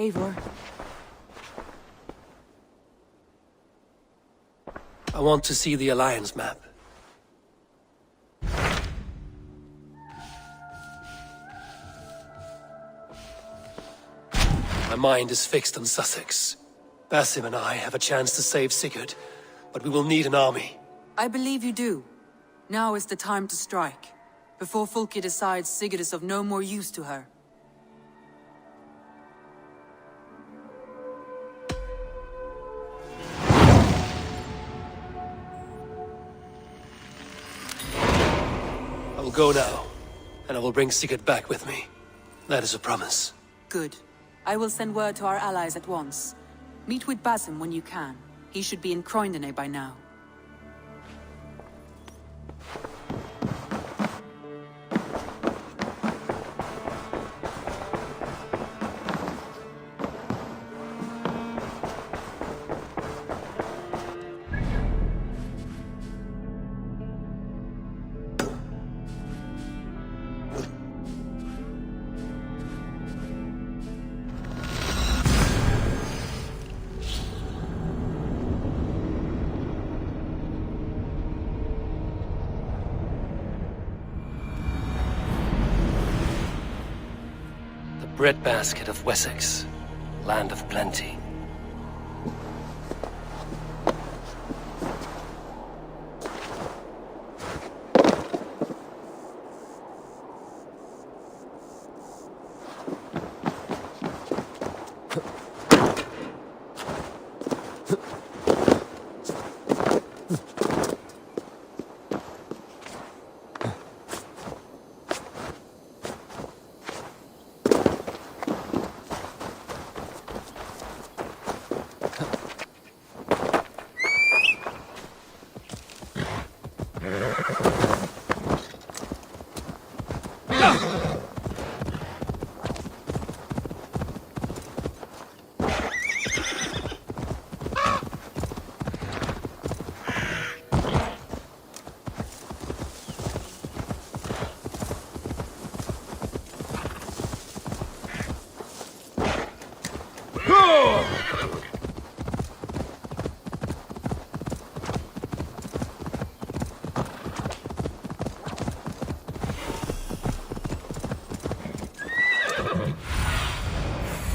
Eivor. I want to see the Alliance map. My mind is fixed on Sussex. Basim and I have a chance to save Sigurd, but we will need an army. I believe you do. Now is the time to strike, before Fulke decides Sigurd is of no more use to her. I will go now, and I will bring Sigurd back with me. That is a promise. Good. I will send word to our allies at once. Meet with Basim when you can. He should be in Croydon by now. Breadbasket of Wessex, land of plenty.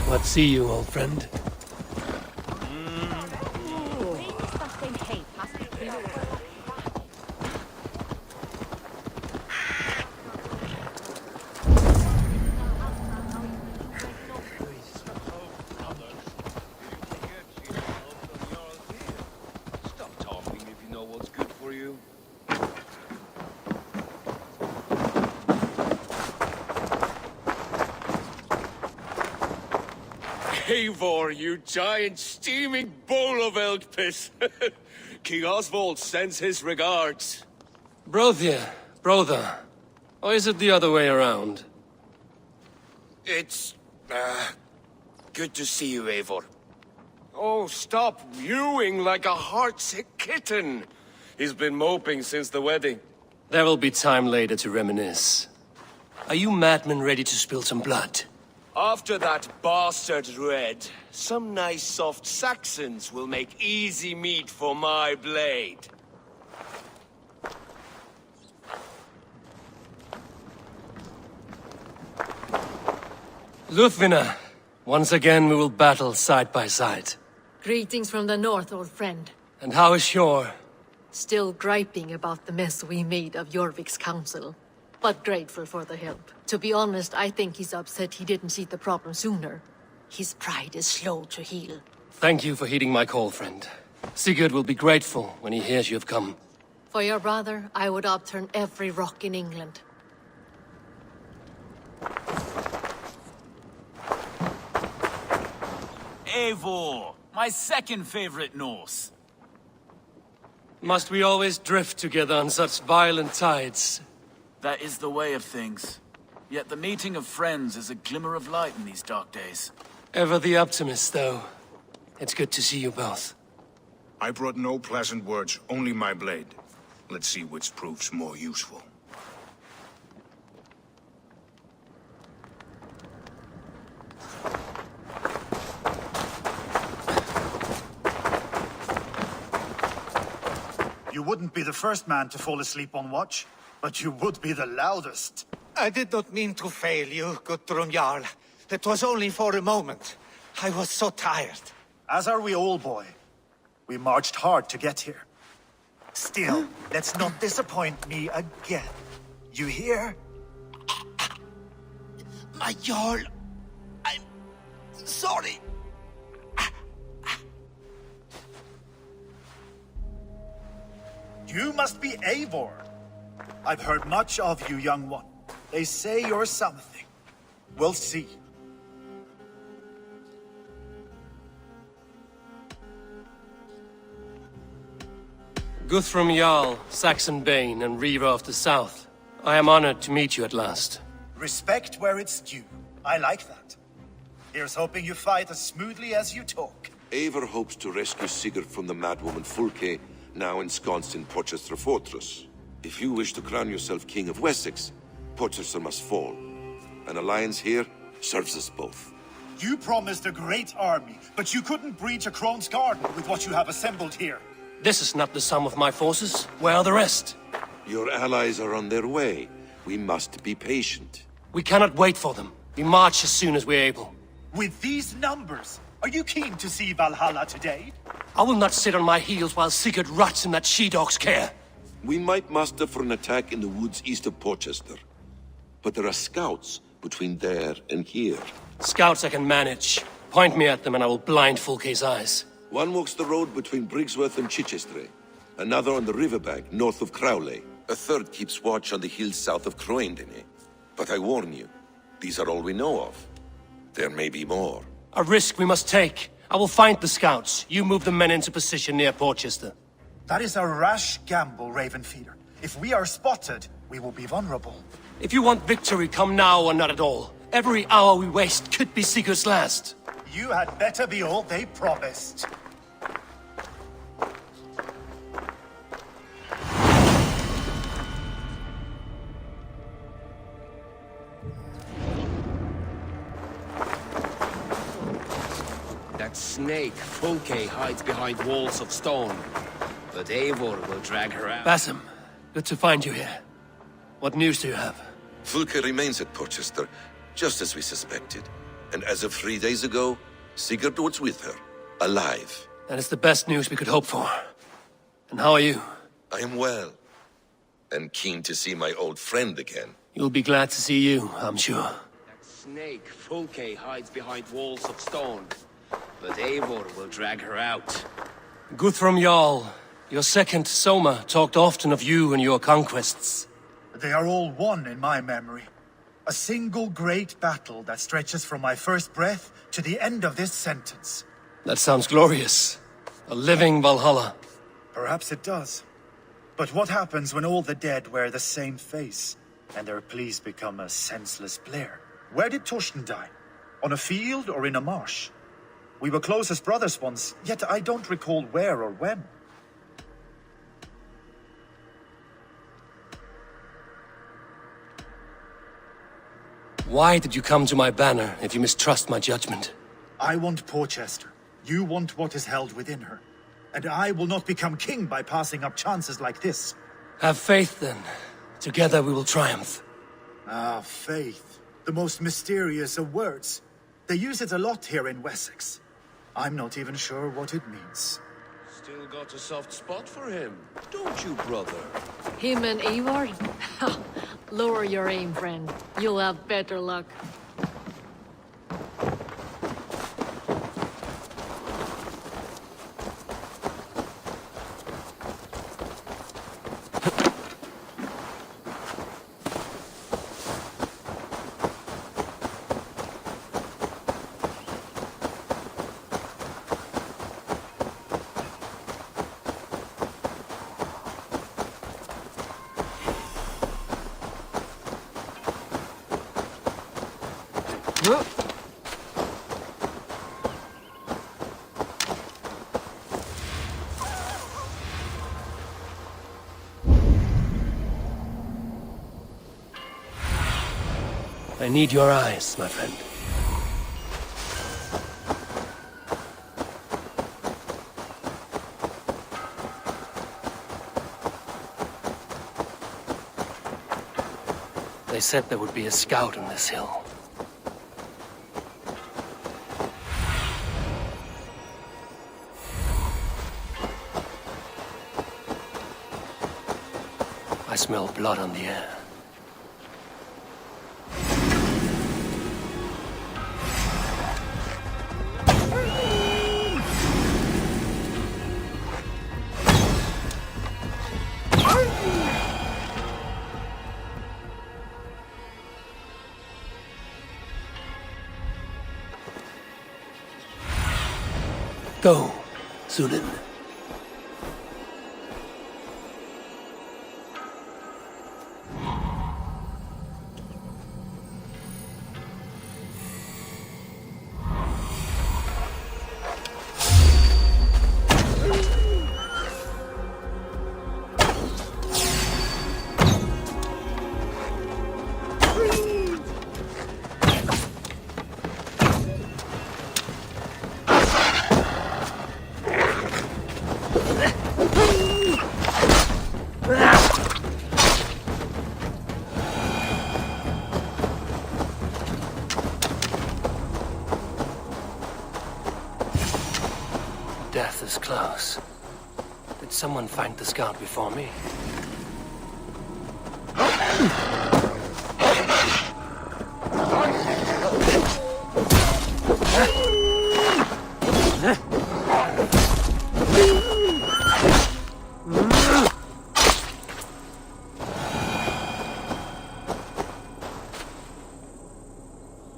Let's see you, old friend. Stop talking if you know what's good for you. Eivor, you giant steaming bowl of elk piss. King Oswald sends his regards. Brothia, brother. Or is it the other way around? It's, good to see you, Eivor. Oh, stop mewing like a heartsick kitten. He's been moping since the wedding. There will be time later to reminisce. Are you madmen ready to spill some blood? After that bastard Red, some nice soft Saxons will make easy meat for my blade. Luthvina, once again we will battle side by side. Greetings from the north, old friend. And how is Shore? Still griping about the mess we made of Jorvik's council, but grateful for the help. To be honest, I think he's upset he didn't see the problem sooner. His pride is slow to heal. Thank you for heeding my call, friend. Sigurd will be grateful when he hears you have come. For your brother, I would upturn every rock in England. Eivor, my second favorite Norse. Must we always drift together on such violent tides? That is the way of things. Yet the meeting of friends is a glimmer of light in these dark days. Ever the optimist, though. It's good to see you both. I brought no pleasant words, only my blade. Let's see which proves more useful. You wouldn't be the first man to fall asleep on watch, but you would be the loudest. I did not mean to fail you, Guthrum Jarl. It was only for a moment. I was so tired. As are we all, boy. We marched hard to get here. Still, let's not disappoint me again. You hear? My Jarl, I'm sorry. You must be Eivor. I've heard much of you, young one. They say you're something. We'll see. Guthrum Jarl, Saxon Bane, and Reaver of the South. I am honored to meet you at last. Respect where it's due. I like that. Here's hoping you fight as smoothly as you talk. Eivor hopes to rescue Sigurd from the madwoman Fulke, now ensconced in Porchester Fortress. If you wish to crown yourself King of Wessex, Porchester must fall. An alliance here serves us both. You promised a great army, but you couldn't breach a Crone's Garden with what you have assembled here. This is not the sum of my forces. Where are the rest? Your allies are on their way. We must be patient. We cannot wait for them. We march as soon as we're able. With these numbers, are you keen to see Valhalla today? I will not sit on my heels while Sigurd rots in that she-dog's care. We might muster for an attack in the woods east of Porchester. But there are scouts between there and here. Scouts I can manage. Point me at them and I will blind Fulke's eyes. One walks the road between Briggsworth and Chichester. Another on the riverbank north of Crowley. A third keeps watch on the hills south of Croendene. But I warn you, these are all we know of. There may be more. A risk we must take. I will find the scouts. You move the men into position near Porchester. That is a rash gamble, Ravenfeeder. If we are spotted, we will be vulnerable. If you want victory, come now or not at all. Every hour we waste could be Sigurd's last. You had better be all they promised. That snake, Fulke, hides behind walls of stone. But Eivor will drag her out. Basim, good to find you here. What news do you have? Fulke remains at Porchester, just as we suspected. And as of 3 days ago, Sigurd was with her, alive. That is the best news we could hope for. And how are you? I am well, and keen to see my old friend again. You'll be glad to see you, I'm sure. That snake, Fulke, hides behind walls of stone. But Eivor will drag her out. Guthrum Jarl, your second Soma talked often of you and your conquests. They are all one in my memory. A single great battle that stretches from my first breath to the end of this sentence. That sounds glorious. A living Valhalla. Perhaps it does. But what happens when all the dead wear the same face, and their pleas become a senseless blare? Where did Torsten die? On a field or in a marsh? We were close as brothers once, yet I don't recall where or when. Why did you come to my banner if you mistrust my judgment? I want Porchester. You want what is held within her. And I will not become king by passing up chances like this. Have faith, then. Together we will triumph. Ah, faith. The most mysterious of words. They use it a lot here in Wessex. I'm not even sure what it means. Still got a soft spot for him, don't you, brother? Him and Eivor? Lower your aim, friend. You'll have better luck. I need your eyes, my friend. They said there would be a scout on this hill. I smell blood on the air. Go, Sunan. Death is close. Did someone find the scout before me?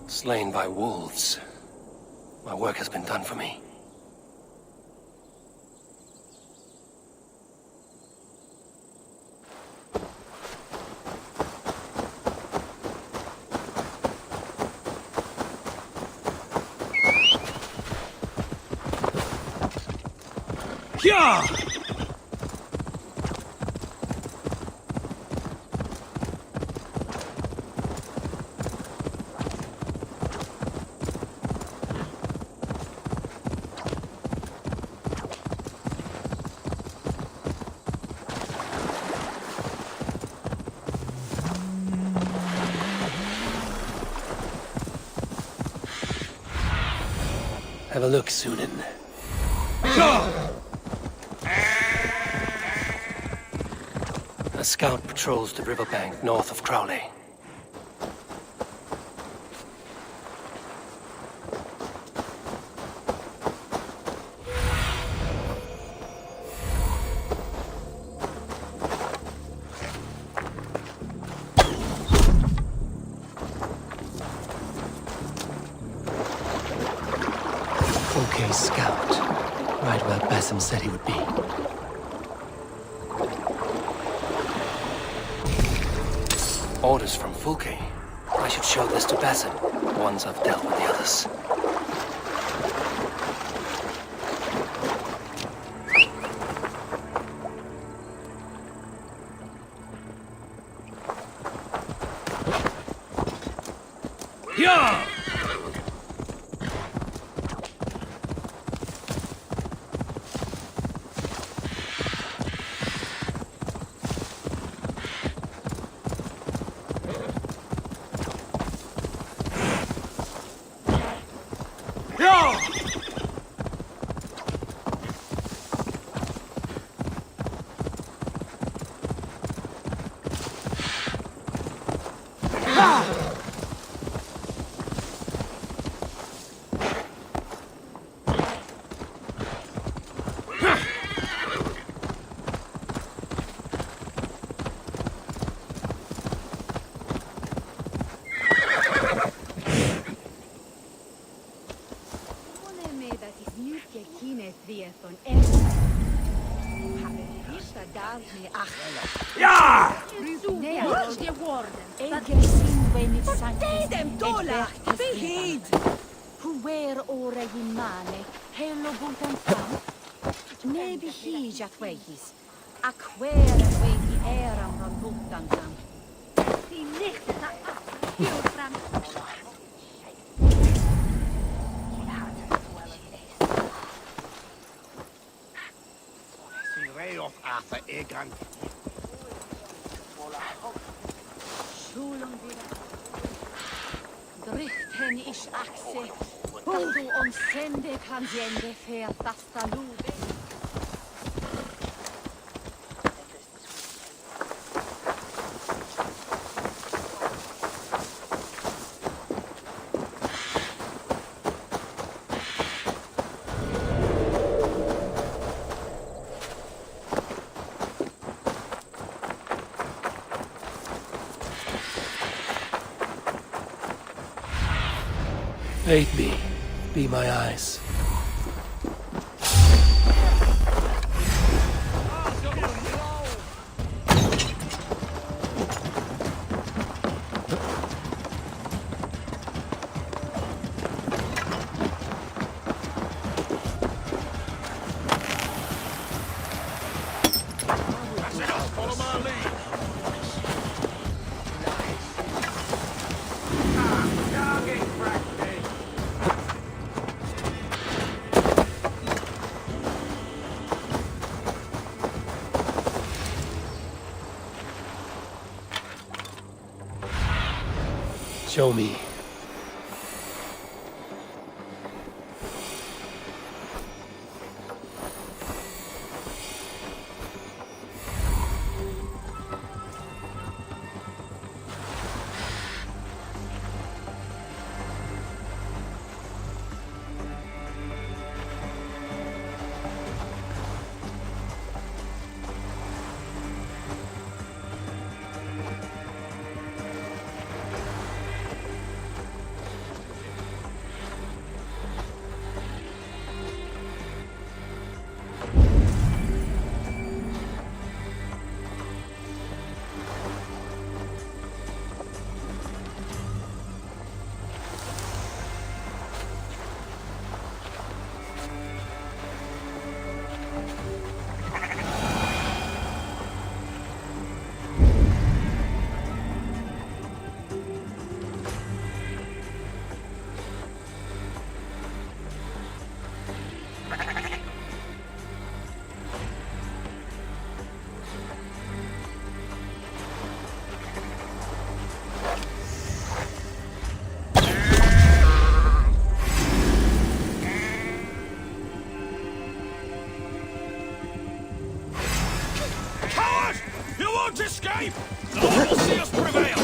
Slain by wolves. My work has been done for me. Yeah! Have a look, Sunan. A scout patrols the riverbank north of Crowley. Okay, scout. Right where Basim said he would be. Orders from Fulke. I should show this to Basim once I've dealt with the others. Yeah! Ja! Huer ora yimane, hello butan fam. Nebi hijat weigis. Aquera weigi eram ran butan fam. Die lichte na heel fram. Ray of Arthur Egan. Schulung Drichten ish axe. Gado on sende kanziende fer basta lude. Aid me. Be my eyes. Follow my lead. Show me. Escape! No one will see us prevail!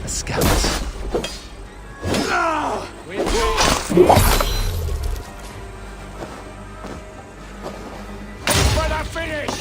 A scout. Better finish!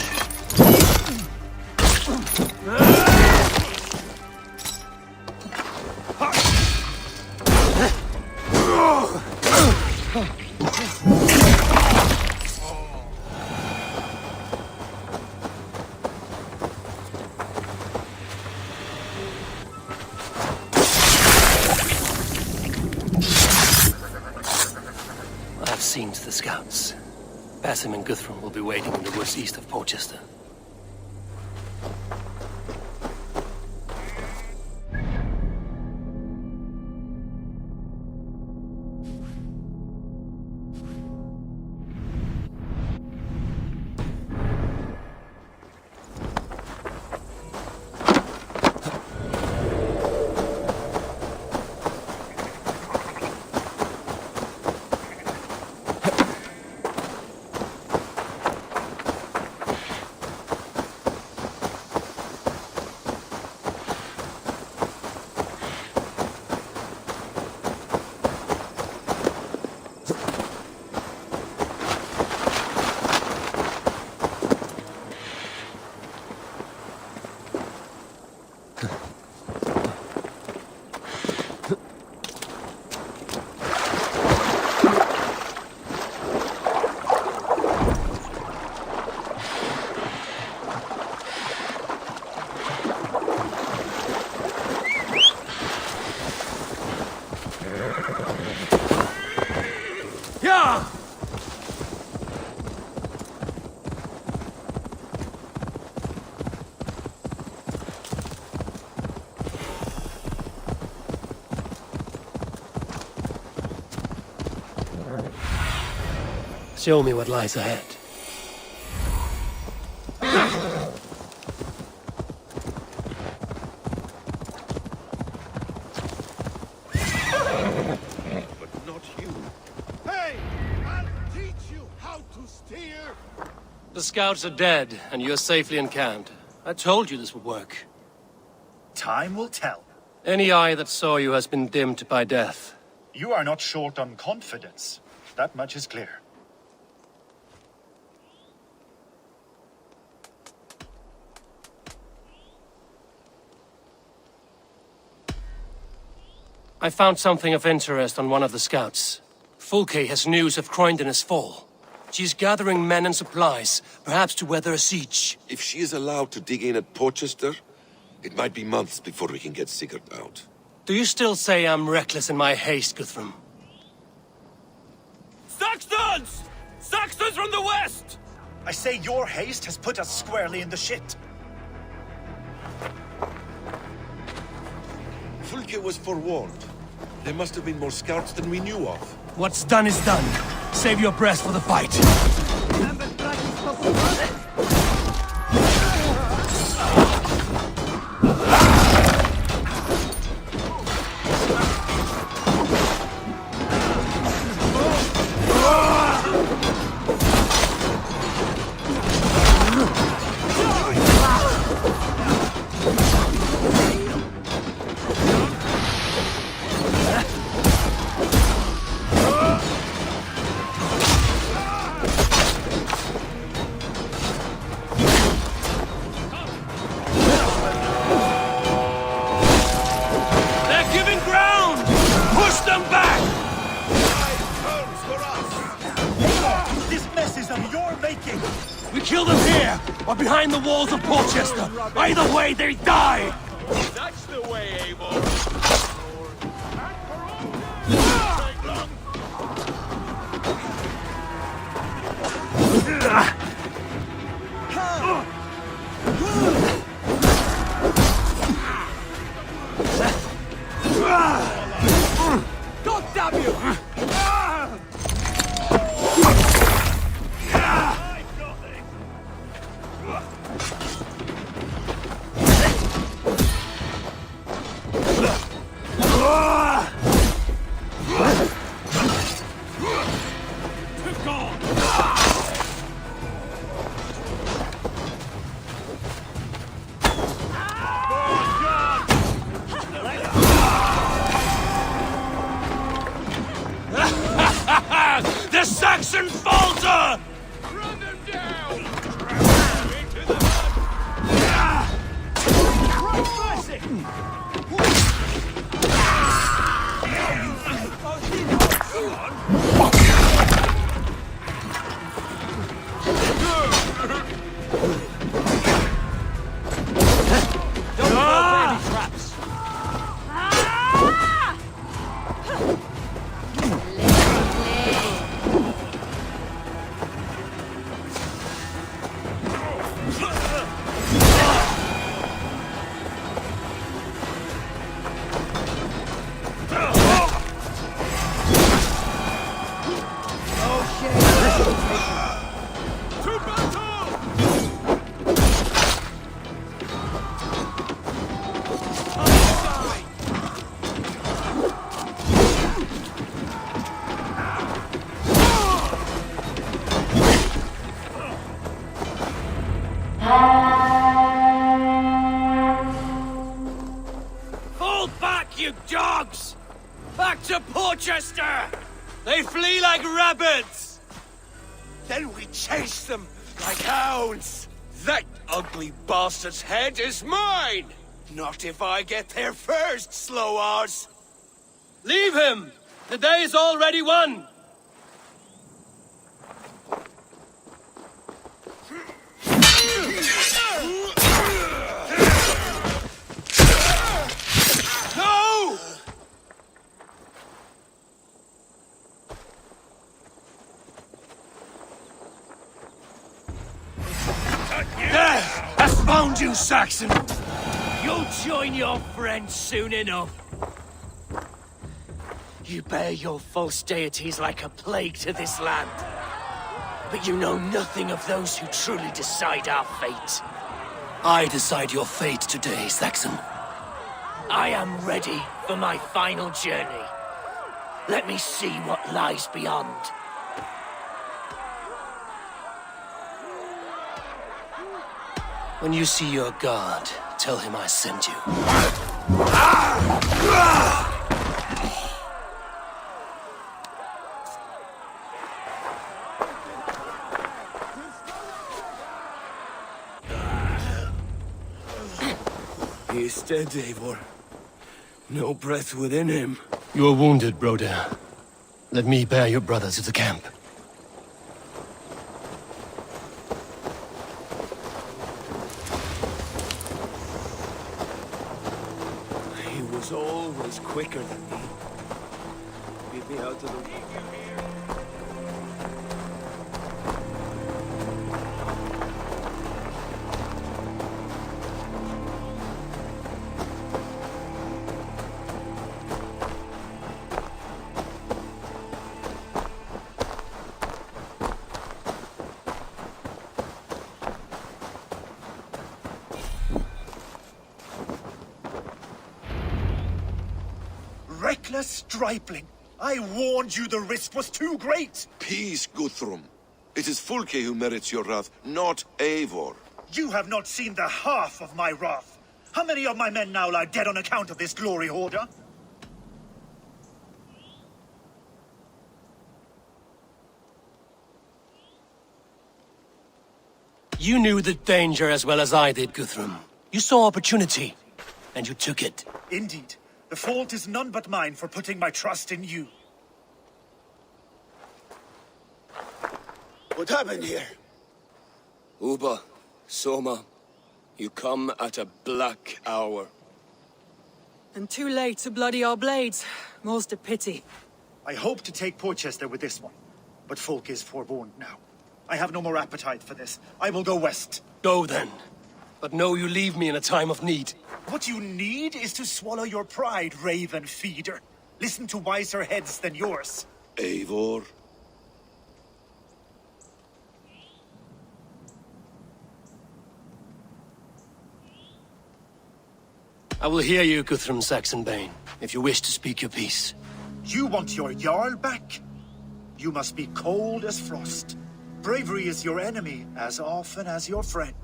I've seen to the scouts. Basim and Guthrum will be waiting in the woods east of Portchester. Show me what lies ahead. But not you. Hey! I'll teach you how to steer! The scouts are dead, and you're safely encamped. I told you this would work. Time will tell. Any eye that saw you has been dimmed by death. You are not short on confidence. That much is clear. I found something of interest on one of the scouts. Fulke has news of Croydon's fall. She's gathering men and supplies, perhaps to weather a siege. If she is allowed to dig in at Porchester, it might be months before we can get Sigurd out. Do you still say I'm reckless in my haste, Guthrum? Saxons! Saxons from the west! I say your haste has put us squarely in the shit. Fulke was forewarned. There must have been more scouts than we knew of. What's done is done. Save your breath for the fight. Kill them here, or behind the walls of Porchester. Either way, they die! That's the way, Eivor. God damn you! The Saxon falter! Run them down! Into the mud! Don't fall for any traps. Fall back, you dogs! Back to Porchester! They flee like rabbits! Then we chase them like hounds! That ugly bastard's head is mine! Not if I get there first, slow-arse! Leave him! The day is already won! No! Death has found you, Saxon! You'll join your friends soon enough. You bear your false deities like a plague to this land. But you know nothing of those who truly decide our fate. I decide your fate today, Saxon. I am ready for my final journey. Let me see what lies beyond. When you see your guard, tell him I sent you. He is dead, Eivor. No breath within him. You are wounded, Broder. Let me bear your brother to the camp. He was always quicker than me. Get me out of the way. Reckless stripling! I warned you the risk was too great! Peace, Guthrum. It is Fulke who merits your wrath, not Eivor. You have not seen the half of my wrath. How many of my men now lie dead on account of this glory hoarder? You knew the danger as well as I did, Guthrum. You saw opportunity, and you took it. Indeed. The fault is none but mine for putting my trust in you. What happened here? Uba, Soma, you come at a black hour. And too late to bloody our blades. Most a pity. I hope to take Porchester with this one, but Folk is forewarned now. I have no more appetite for this. I will go west. Go then. But know you leave me in a time of need. What you need is to swallow your pride, raven feeder. Listen to wiser heads than yours. Eivor? I will hear you, Guthrum Saxonbane, if you wish to speak your piece. You want your Jarl back? You must be cold as frost. Bravery is your enemy as often as your friend.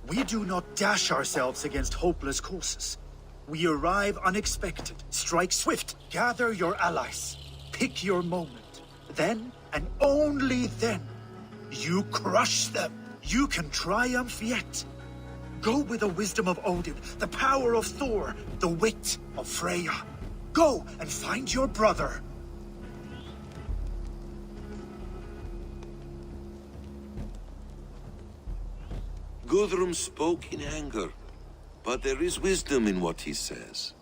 We do not dash ourselves against hopeless courses. We arrive unexpected, strike swift, gather your allies, pick your moment. Then, and only then, you crush them. You can triumph yet. Go with the wisdom of Odin, the power of Thor, the wit of Freya. Go and find your brother. Guthrum spoke in anger, but there is wisdom in what he says.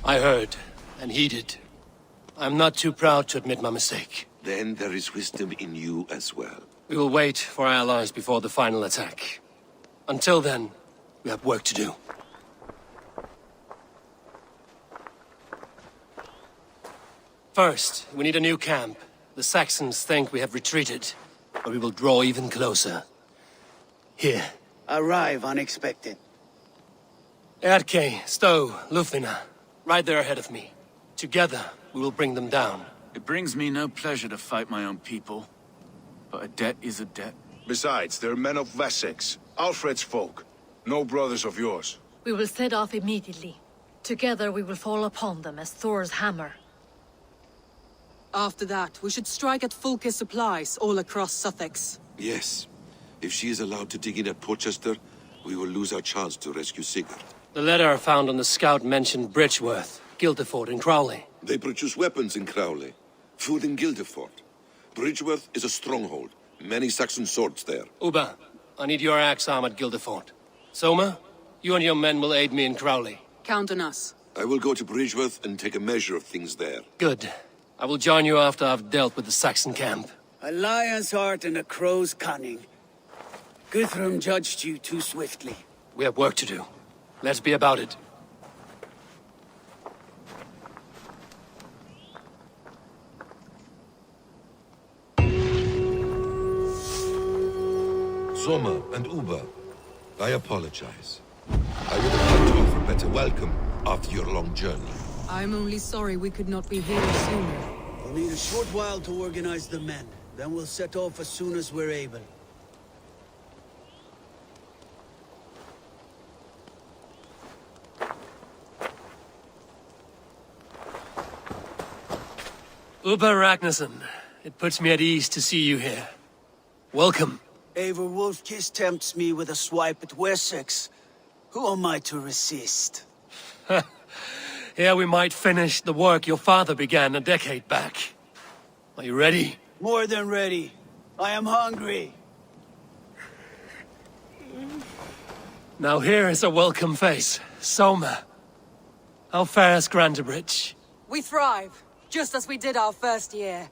I heard, and heeded. I'm not too proud to admit my mistake. Then there is wisdom in you as well. We will wait for our allies before the final attack. Until then, we have work to do. First, we need a new camp. The Saxons think we have retreated, but we will draw even closer. Here. Arrive unexpected. Erke, Stowe, Lufina, right there ahead of me. Together, we will bring them down. It brings me no pleasure to fight my own people, but a debt is a debt. Besides, they're men of Wessex, Alfred's folk. No brothers of yours. We will set off immediately. Together we will fall upon them as Thor's hammer. After that, we should strike at Fulke's supplies all across Sussex. Yes. If she is allowed to dig in at Porchester, we will lose our chance to rescue Sigurd. The letter found on the scout mentioned Bridgeworth, Guildeford, and Crowley. They produce weapons in Crowley, food in Guildeford. Bridgeworth is a stronghold. Many Saxon swords there. Uba, I need your axe arm at Guildeford. Soma, you and your men will aid me in Crowley. Count on us. I will go to Bridgeworth and take a measure of things there. Good. I will join you after I've dealt with the Saxon camp. A lion's heart and a crow's cunning. Guthrum judged you too swiftly. We have work to do. Let's be about it. Sommer and Uber, I apologize. I would have liked to offer better welcome after your long journey. I'm only sorry we could not be here sooner. We'll need a short while to organize the men. Then we'll set off as soon as we're able. Uber Ragnarsson, it puts me at ease to see you here. Welcome. Eivor Wolfkiss tempts me with a swipe at Wessex. Who am I to resist? Here we might finish the work your father began a decade back. Are you ready? More than ready. I am hungry. Now here is a welcome face. Soma. How fares Grantebridge? We thrive, just as we did our first year.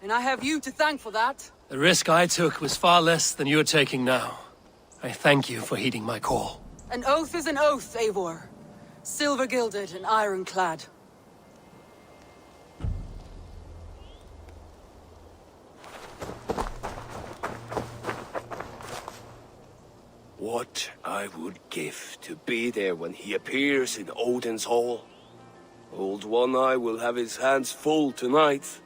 And I have you to thank for that. The risk I took was far less than you're taking now. I thank you for heeding my call. An oath is an oath, Eivor. Silver-gilded and ironclad. What I would give to be there when he appears in Odin's Hall. Old One-Eye will have his hands full tonight,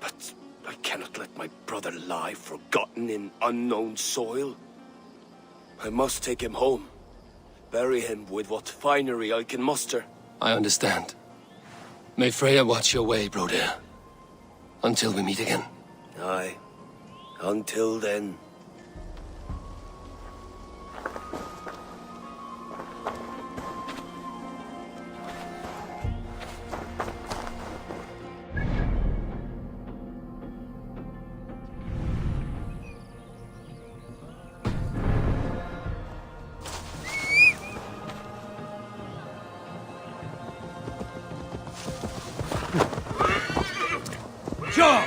but I cannot let my brother lie forgotten in unknown soil. I must take him home, bury him with what finery I can muster. I understand. May Freya watch your way, Broder. Until we meet again. Aye. Until then. Sure!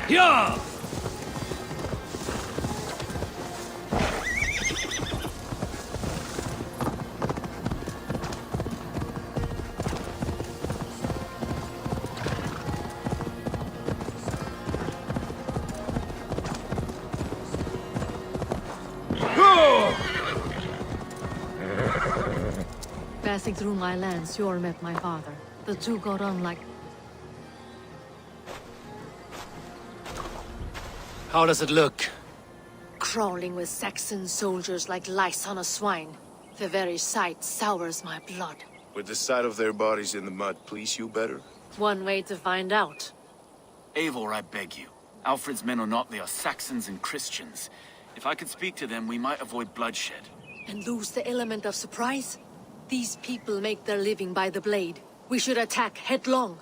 Yeah! Passing through my lands, Yor met my father. The two got on like... How does it look? crawling with Saxon soldiers like lice on a swine. The very sight sours my blood. Would the sight of their bodies in the mud please you better? One way to find out. Eivor, I beg you. Alfred's men or not, they are Saxons and Christians. If I could speak to them, we might avoid bloodshed. And lose the element of surprise? These people make their living by the blade. We should attack headlong.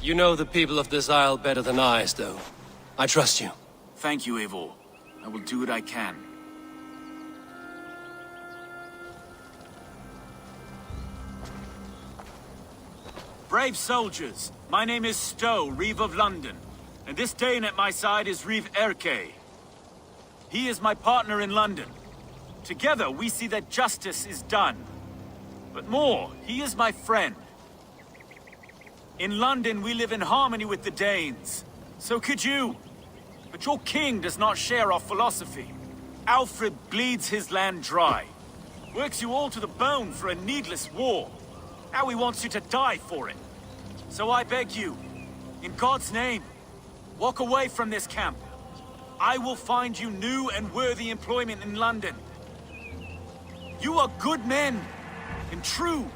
You know the people of this isle better than I, Stowe. I trust you. Thank you, Eivor. I will do what I can. Brave soldiers, my name is Stowe, Reeve of London, and this Dane at my side is Reeve Erke. He is my partner in London. Together we see that justice is done. But more, he is my friend. In London we live in harmony with the Danes. So could you. But your king does not share our philosophy. Alfred bleeds his land dry. Works you all to the bone for a needless war. Now he wants you to die for it. So I beg you, in God's name, walk away from this camp. I will find you new and worthy employment in London. You are good men, and true.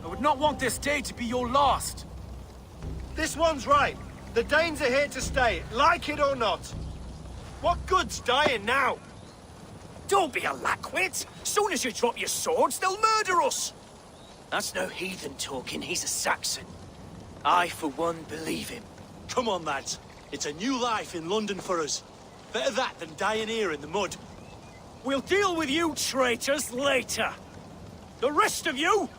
I would not want this day to be your last. This one's right. The Danes are here to stay, like it or not. What good's dying now? Don't be a lackwit! Soon as you drop your swords, they'll murder us! That's no heathen talking, he's a Saxon. I, for one, believe him. Come on, lads. It's a new life in London for us. Better that than dying here in the mud. We'll deal with you traitors later. The rest of you...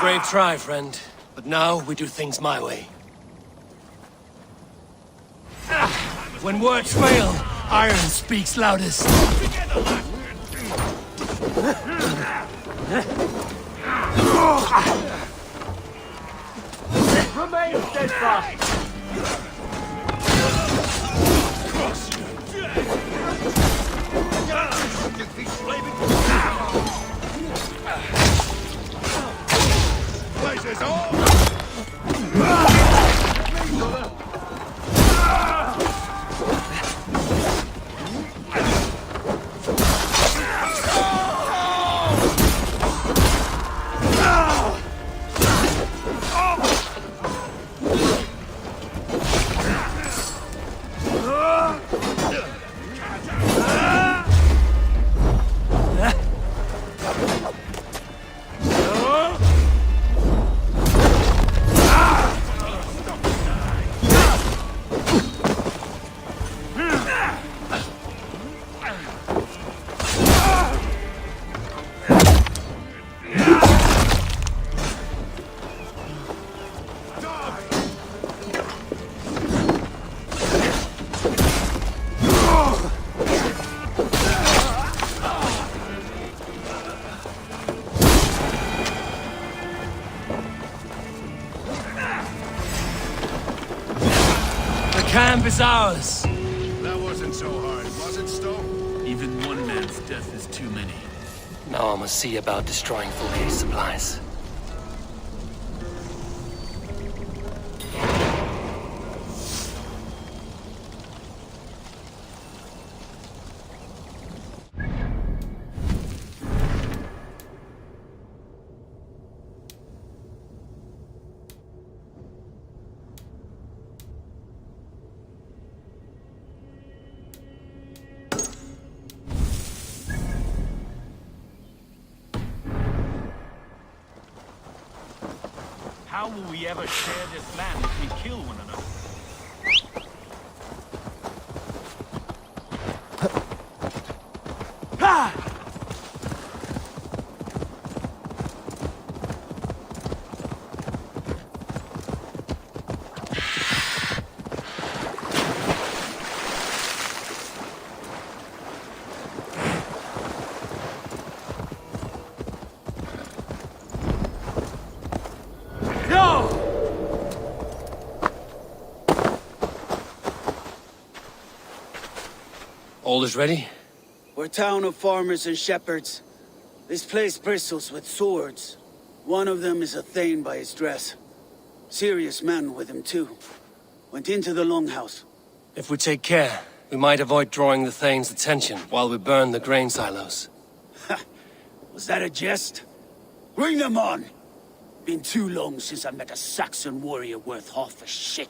Brave try, friend. But now we do things my way. When words fail, iron speaks loudest. Remain steadfast! Places all! Camp is ours. That wasn't so hard, was it, Stowe? Even one man's death is too many. Now I must see about destroying Fulke's supplies. How will we ever share this land if we kill one another? All is ready? We're a town of farmers and shepherds. This place bristles with swords. One of them is a Thane by his dress. Serious man with him too. Went into the longhouse. If we take care, we might avoid drawing the Thane's attention while we burn the grain silos. Was that a jest? Bring them on! Been too long since I met a Saxon warrior worth half a shit.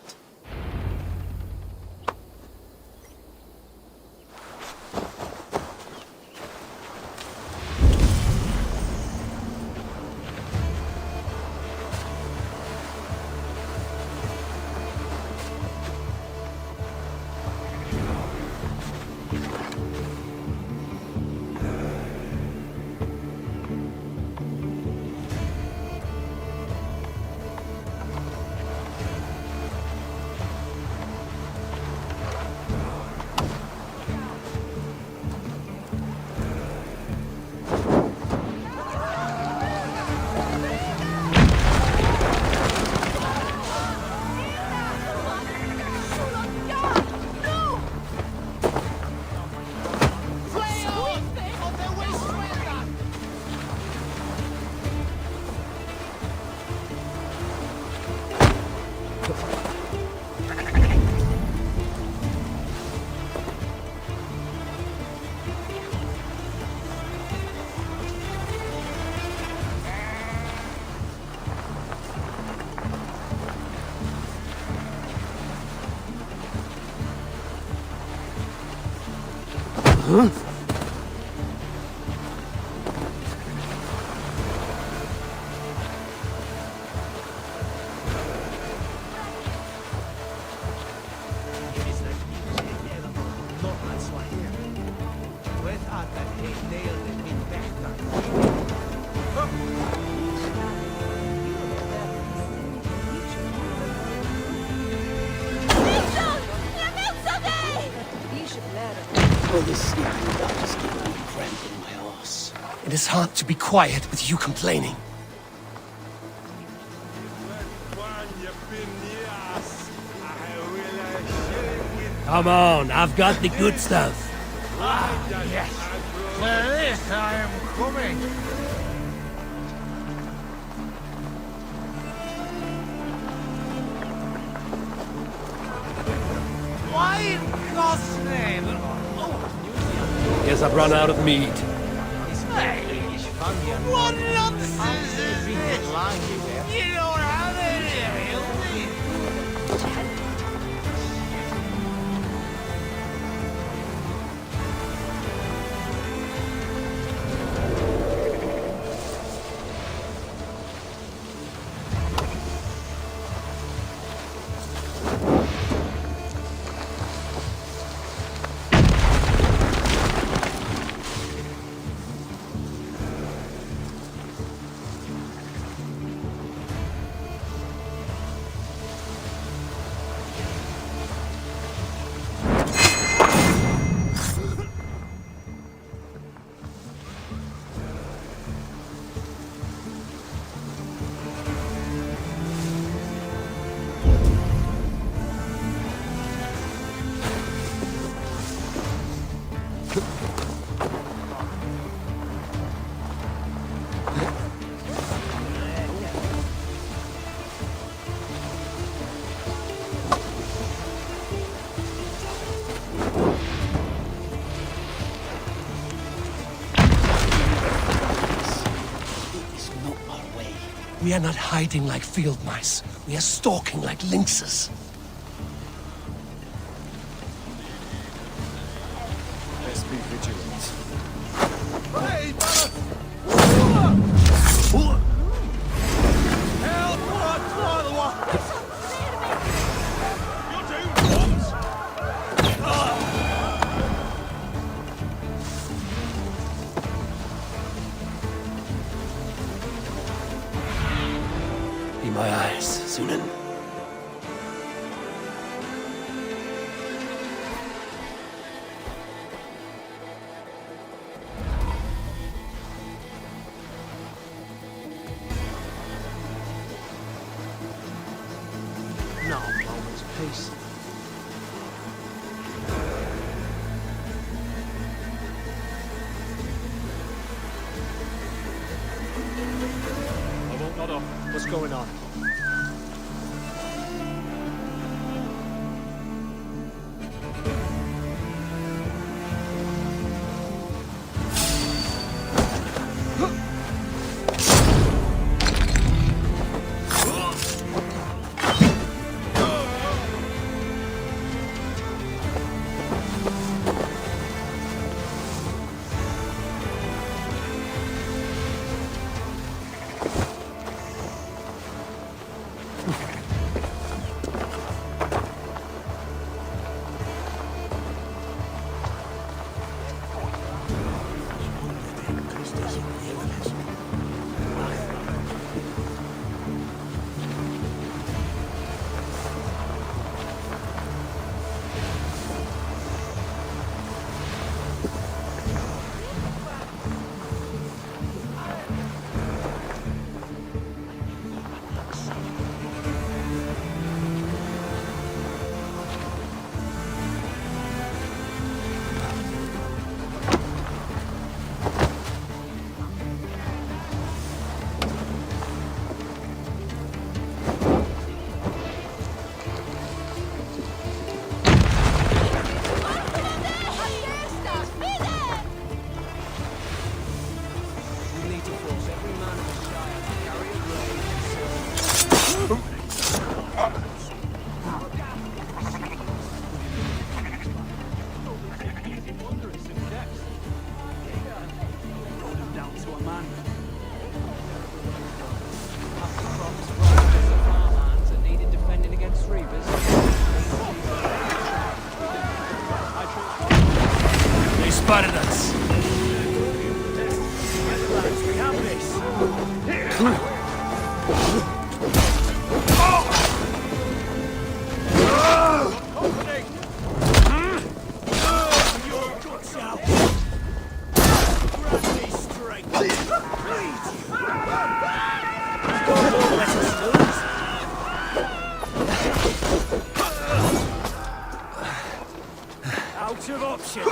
Oh, this sleeping about is giving me cramp in my arse. It is hard to be quiet with you complaining. Come on, I've got the good stuff. Yes. For this I am coming. Why in God's name? Guess I've run out of meat. What nonsense is this? You don't have any real meat. We are not hiding like field mice. We are stalking like lynxes. Let's be vigilant. Hey, brother! Help! You're doomed, Be my eyes, Sunan. No, moment's peace. I won't nod off. What's going on? spotted us. We have this. Your guts out. Grant me strength. Don't let us lose. Out of options.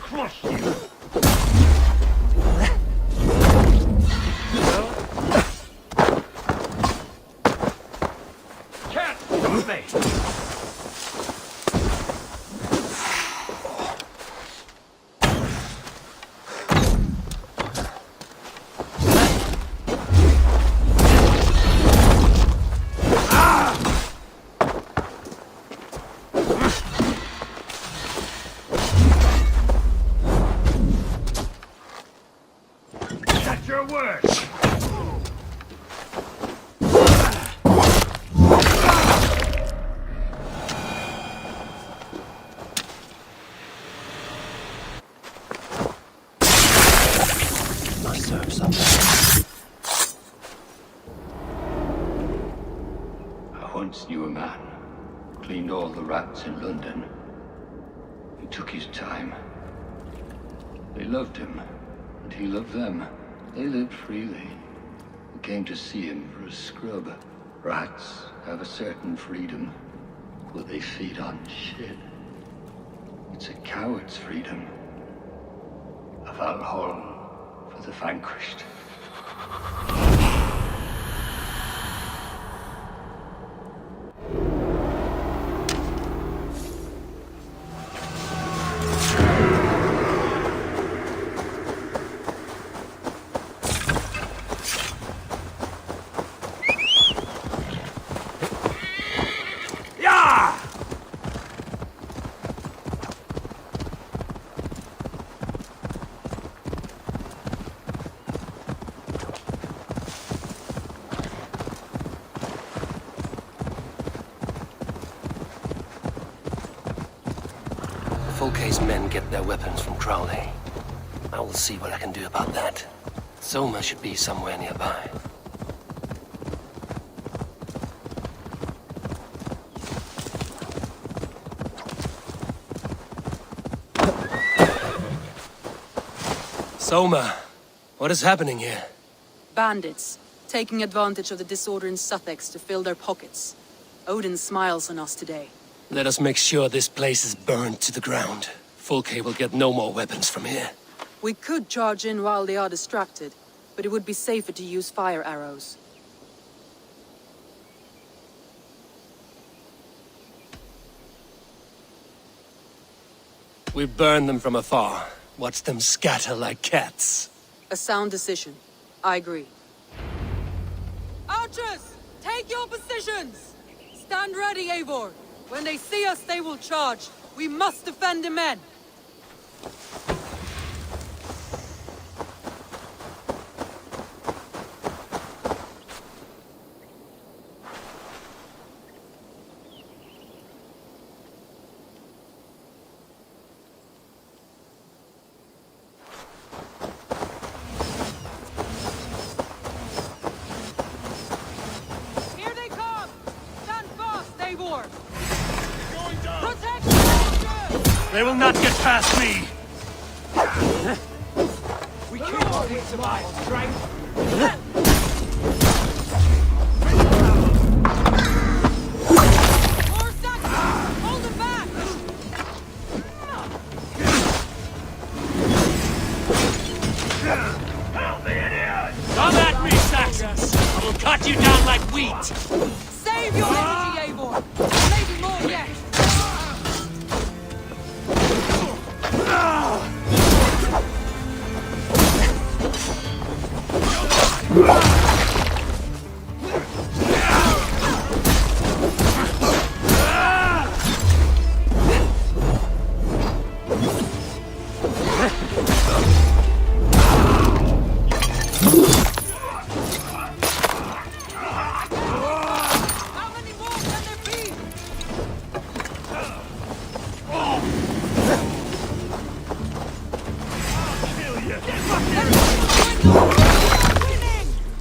Crush you! Can't stop me! Your word! Must serve something. I once knew a man, cleaned all the rats in London. He took his time. They loved him, and he loved them. They lived freely. We came to see him for a scrub. Rats have a certain freedom, but they feed on shit. It's a coward's freedom. A Valhalla for the vanquished. Folke's men get their weapons from Crowley. I will see what I can do about that. Soma should be somewhere nearby. Soma, what is happening here? Bandits, taking advantage of the disorder in Sussex to fill their pockets. Odin smiles on us today. Let us make sure this place is burned to the ground. Fulke will get no more weapons from here. We could charge in while they are distracted, but it would be safer to use fire arrows. We burn them from afar. Watch them scatter like cats. A sound decision. I agree. Archers! Take your positions! Stand ready, Eivor! When they see us, they will charge. We must defend the men! They will not get past me! We keep our heads alive, strength! Hold them back! Come at me, Saxons! I will cut you down like wheat! Save your energy, Eivor! Maybe more yet!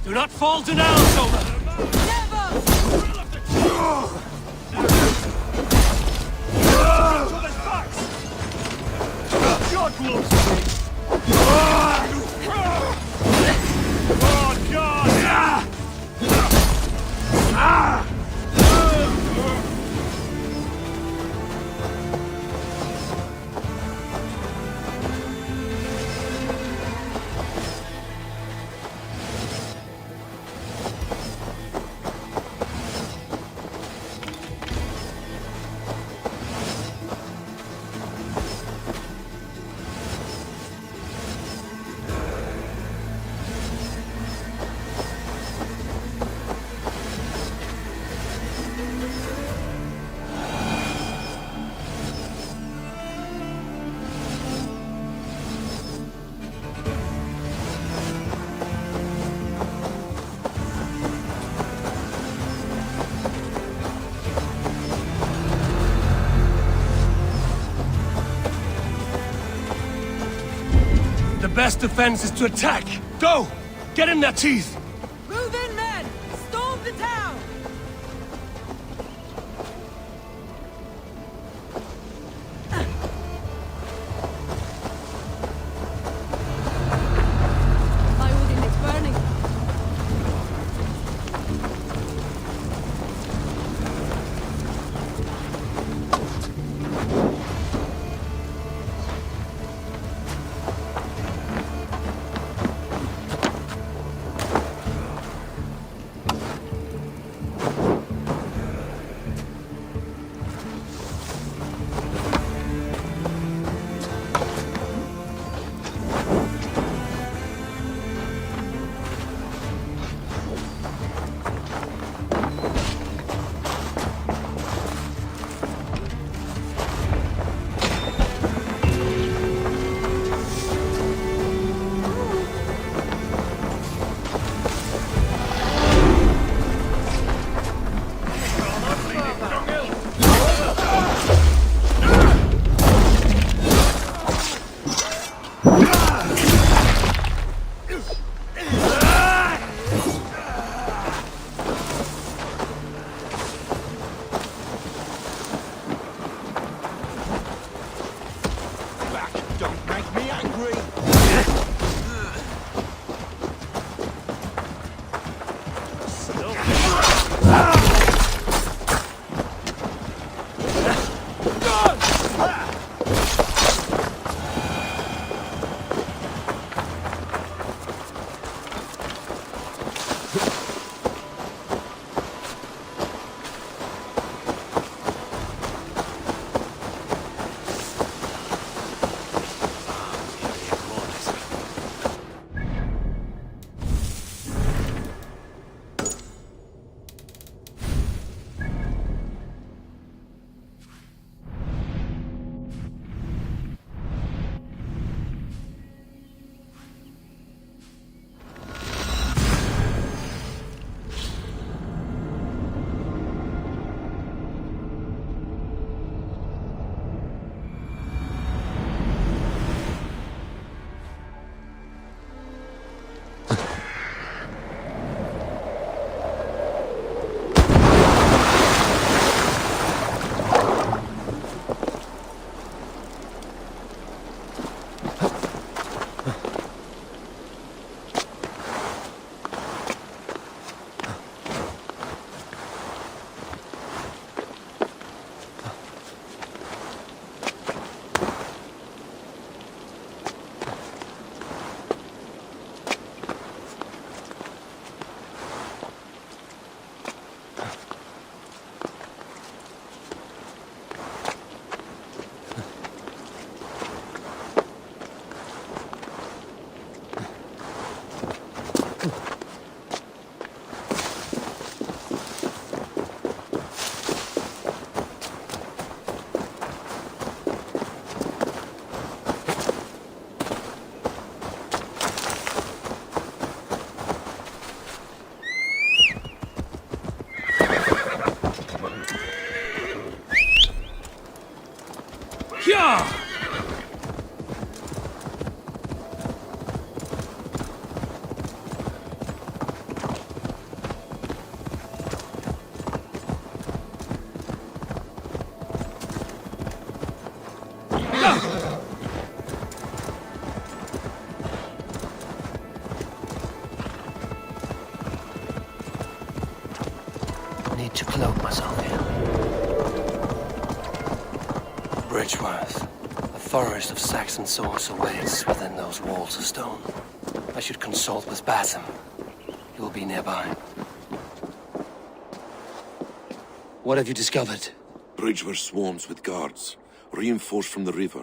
Do not fall to now, Soma! The best defense is to attack! Go! Get in their teeth! Move in, men! Storm the town! My Odin is burning! need to cloak myself here. Bridgeworth. A forest of Saxon swords awaits within those walls of stone. I should consult with Basim. He will be nearby. What have you discovered? Bridgeworth swarms with guards, reinforced from the river.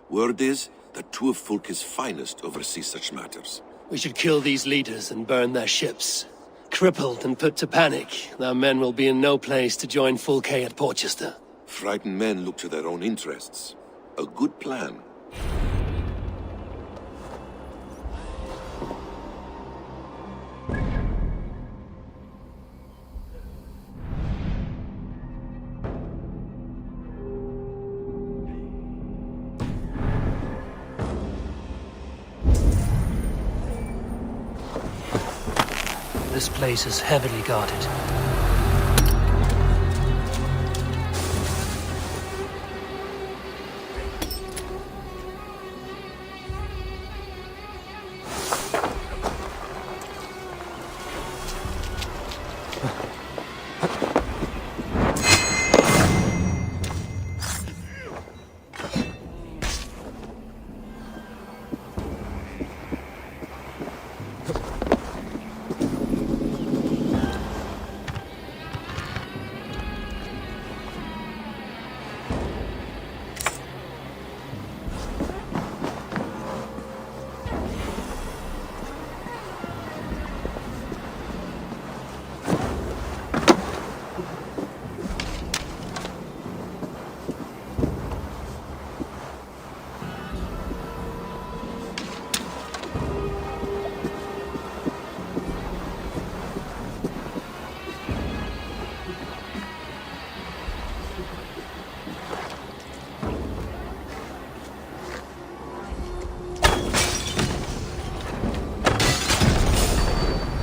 Word is that two of Fulke's finest oversee such matters. We should kill these leaders and burn their ships. Crippled and put to panic, their men will be in no place to join Fulke at Portchester. Frightened men look to their own interests. A good plan. This place is heavily guarded.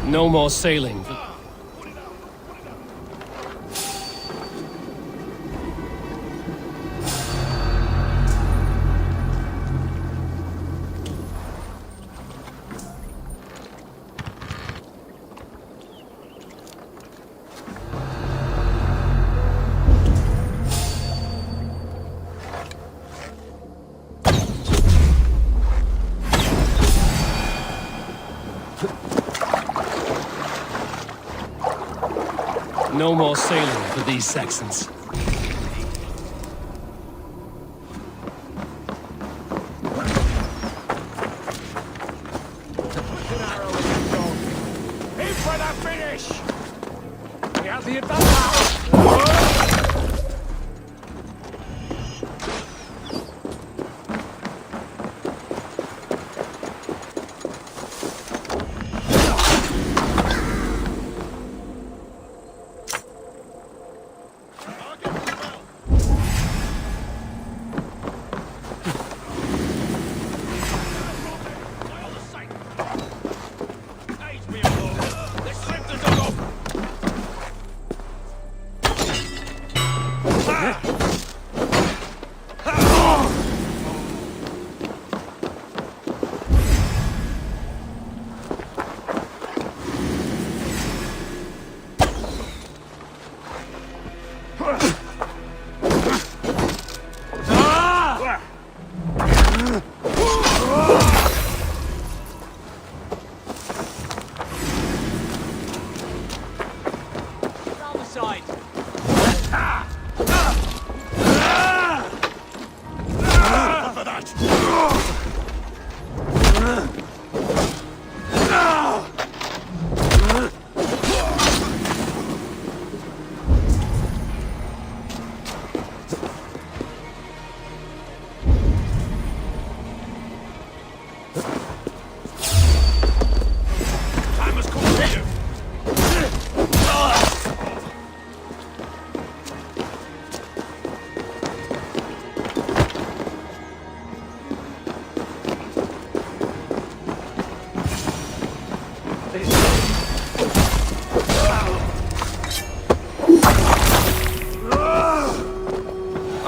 No more sailing. No more sailing for these Saxons. Aim for the finish! We have the advantage!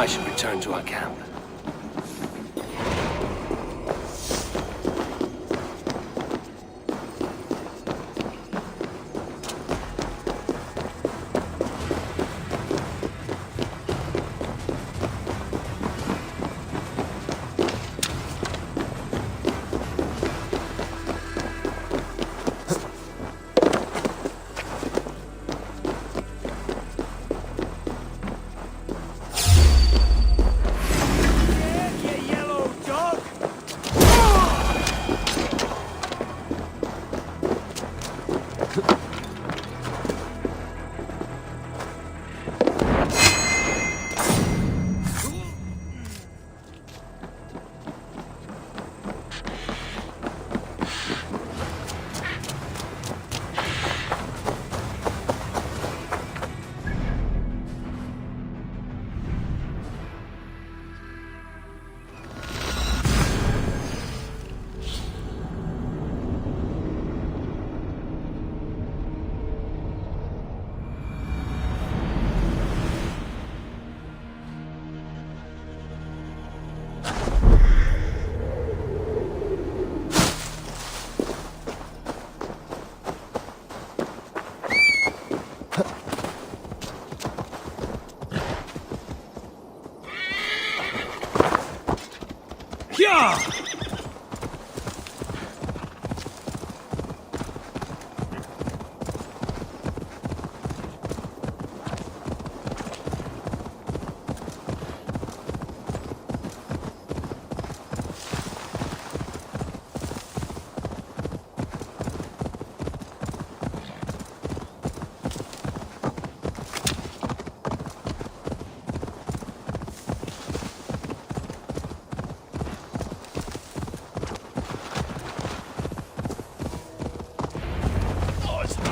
I should return to our camp. Yeah!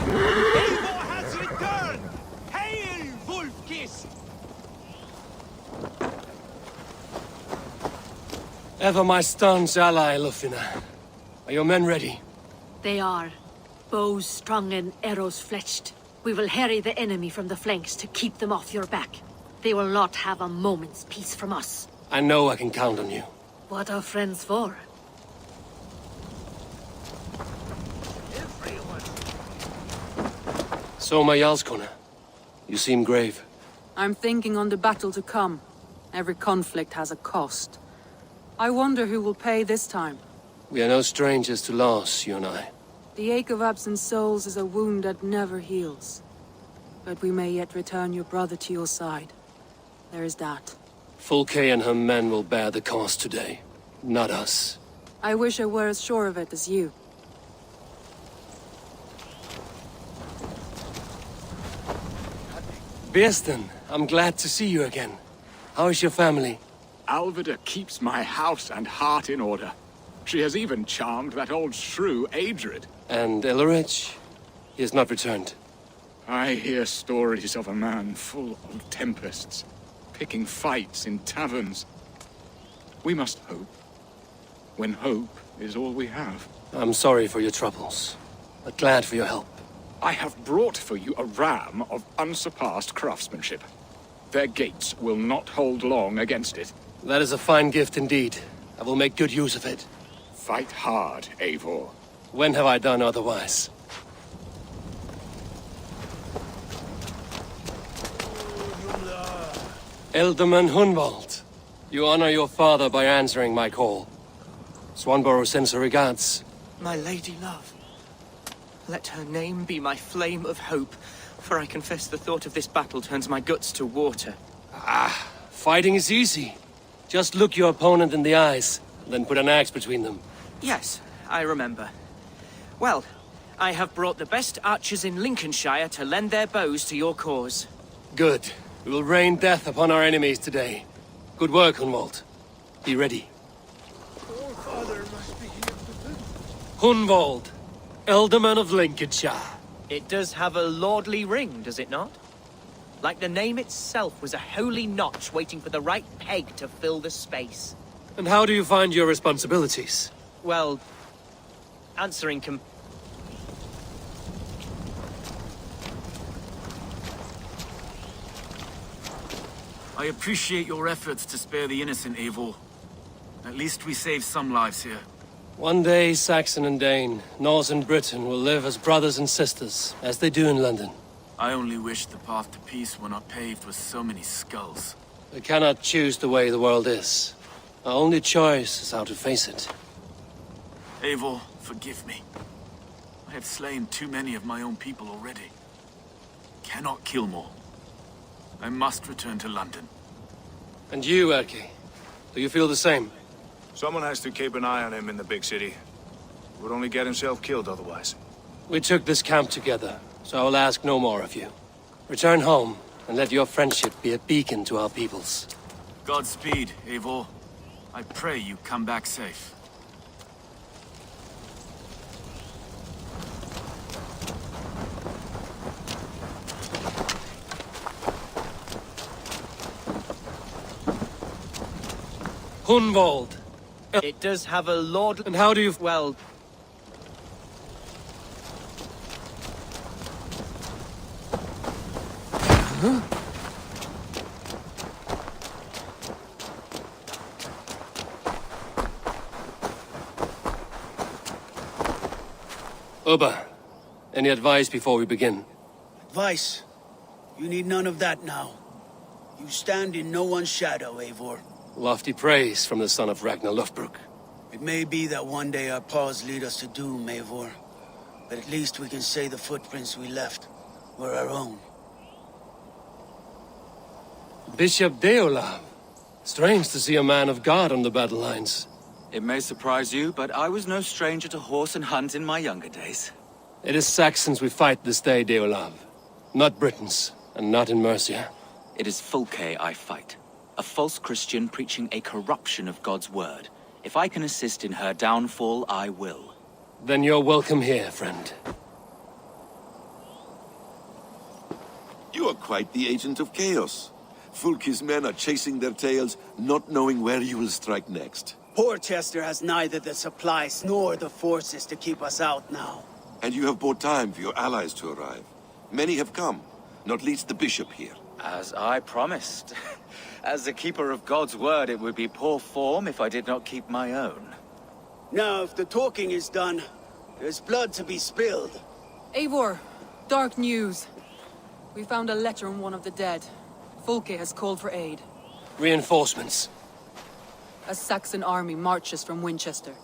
Eivor has returned! Hail, Wolf-Kissed! Ever my staunch ally, Lufina. Are your men ready? They are. Bows strung and arrows fletched. We will harry the enemy from the flanks to keep them off your back. They will not have a moment's peace from us. I know I can count on you. What are friends for? So, my Jarlskona, you seem grave. I'm thinking on the battle to come. Every conflict has a cost. I wonder who will pay this time. We are no strangers to loss, you and I. The ache of absent souls is a wound that never heals. But we may yet return your brother to your side. There is that. Fulke and her men will bear the cost today, not us. I wish I were as sure of it as you. Birsten, I'm glad to see you again. How is your family? Alvida keeps my house and heart in order. She has even charmed that old shrew, Adrid. And Elrich? He has not returned. I hear stories of a man full of tempests, picking fights in taverns. We must hope, when hope is all we have. I'm sorry for your troubles, but glad for your help. I have brought for you a ram of unsurpassed craftsmanship. Their gates will not hold long against it. That is a fine gift indeed. I will make good use of it. Fight hard, Eivor. When have I done otherwise? Elderman Hunwald, you honor your father by answering my call. Swanborough sends her regards. My lady love. Let her name be my flame of hope, for I confess the thought of this battle turns my guts to water. Ah, fighting is easy. Just look your opponent in the eyes, then put an axe between them. Yes, I remember. Well, I have brought the best archers in Lincolnshire to lend their bows to your cause. Good. We will rain death upon our enemies today. Good work, Hunwald. Be ready. Hunwald, Elderman of Lincolnshire. It does have a lordly ring, does it not? Like the name itself was a holy notch waiting for the right peg to fill the space. And how do you find your responsibilities? Well, answering I appreciate your efforts to spare the innocent, Eivor. At least we saved some lives here. One day, Saxon and Dane, Norse and Britain will live as brothers and sisters, as they do in London. I only wish the path to peace were not paved with so many skulls. We cannot choose the way the world is. Our only choice is how to face it. Eivor, forgive me. I have slain too many of my own people already. Cannot kill more. I must return to London. And you, Erke? Do you feel the same? Someone has to keep an eye on him in the big city. Would only get himself killed otherwise. We took this camp together, so I will ask no more of you. Return home, and let your friendship be a beacon to our peoples. Godspeed, Eivor. I pray you come back safe. Hunwald. It does have a lord... And how do you... Well... Huh? Oba, any advice before we begin? Advice? You need none of that now. You stand in no one's shadow, Eivor. Lofty praise from the son of Ragnar Lothbrok. It may be that one day our paths lead us to doom, Eivor. But at least we can say the footprints we left were our own. Bishop Deolav. Strange to see a man of God on the battle lines. It may surprise you, but I was no stranger to horse and hunt in my younger days. It is Saxons we fight this day, Deolav. Not Britons, and not in Mercia. It is Fulke I fight. A false Christian preaching a corruption of God's word. If I can assist in her downfall, I will. Then you're welcome here, friend. You are quite the agent of chaos. Fulke's men are chasing their tails, not knowing where you will strike next. Porchester has neither the supplies nor the forces to keep us out now. And you have bought time for your allies to arrive. Many have come, not least the bishop here. As I promised. As the keeper of God's word, it would be poor form if I did not keep my own. Now, if the talking is done, there's blood to be spilled. Eivor, dark news. We found a letter on one of the dead. Fulke has called for aid. Reinforcements. A Saxon army marches from Winchester.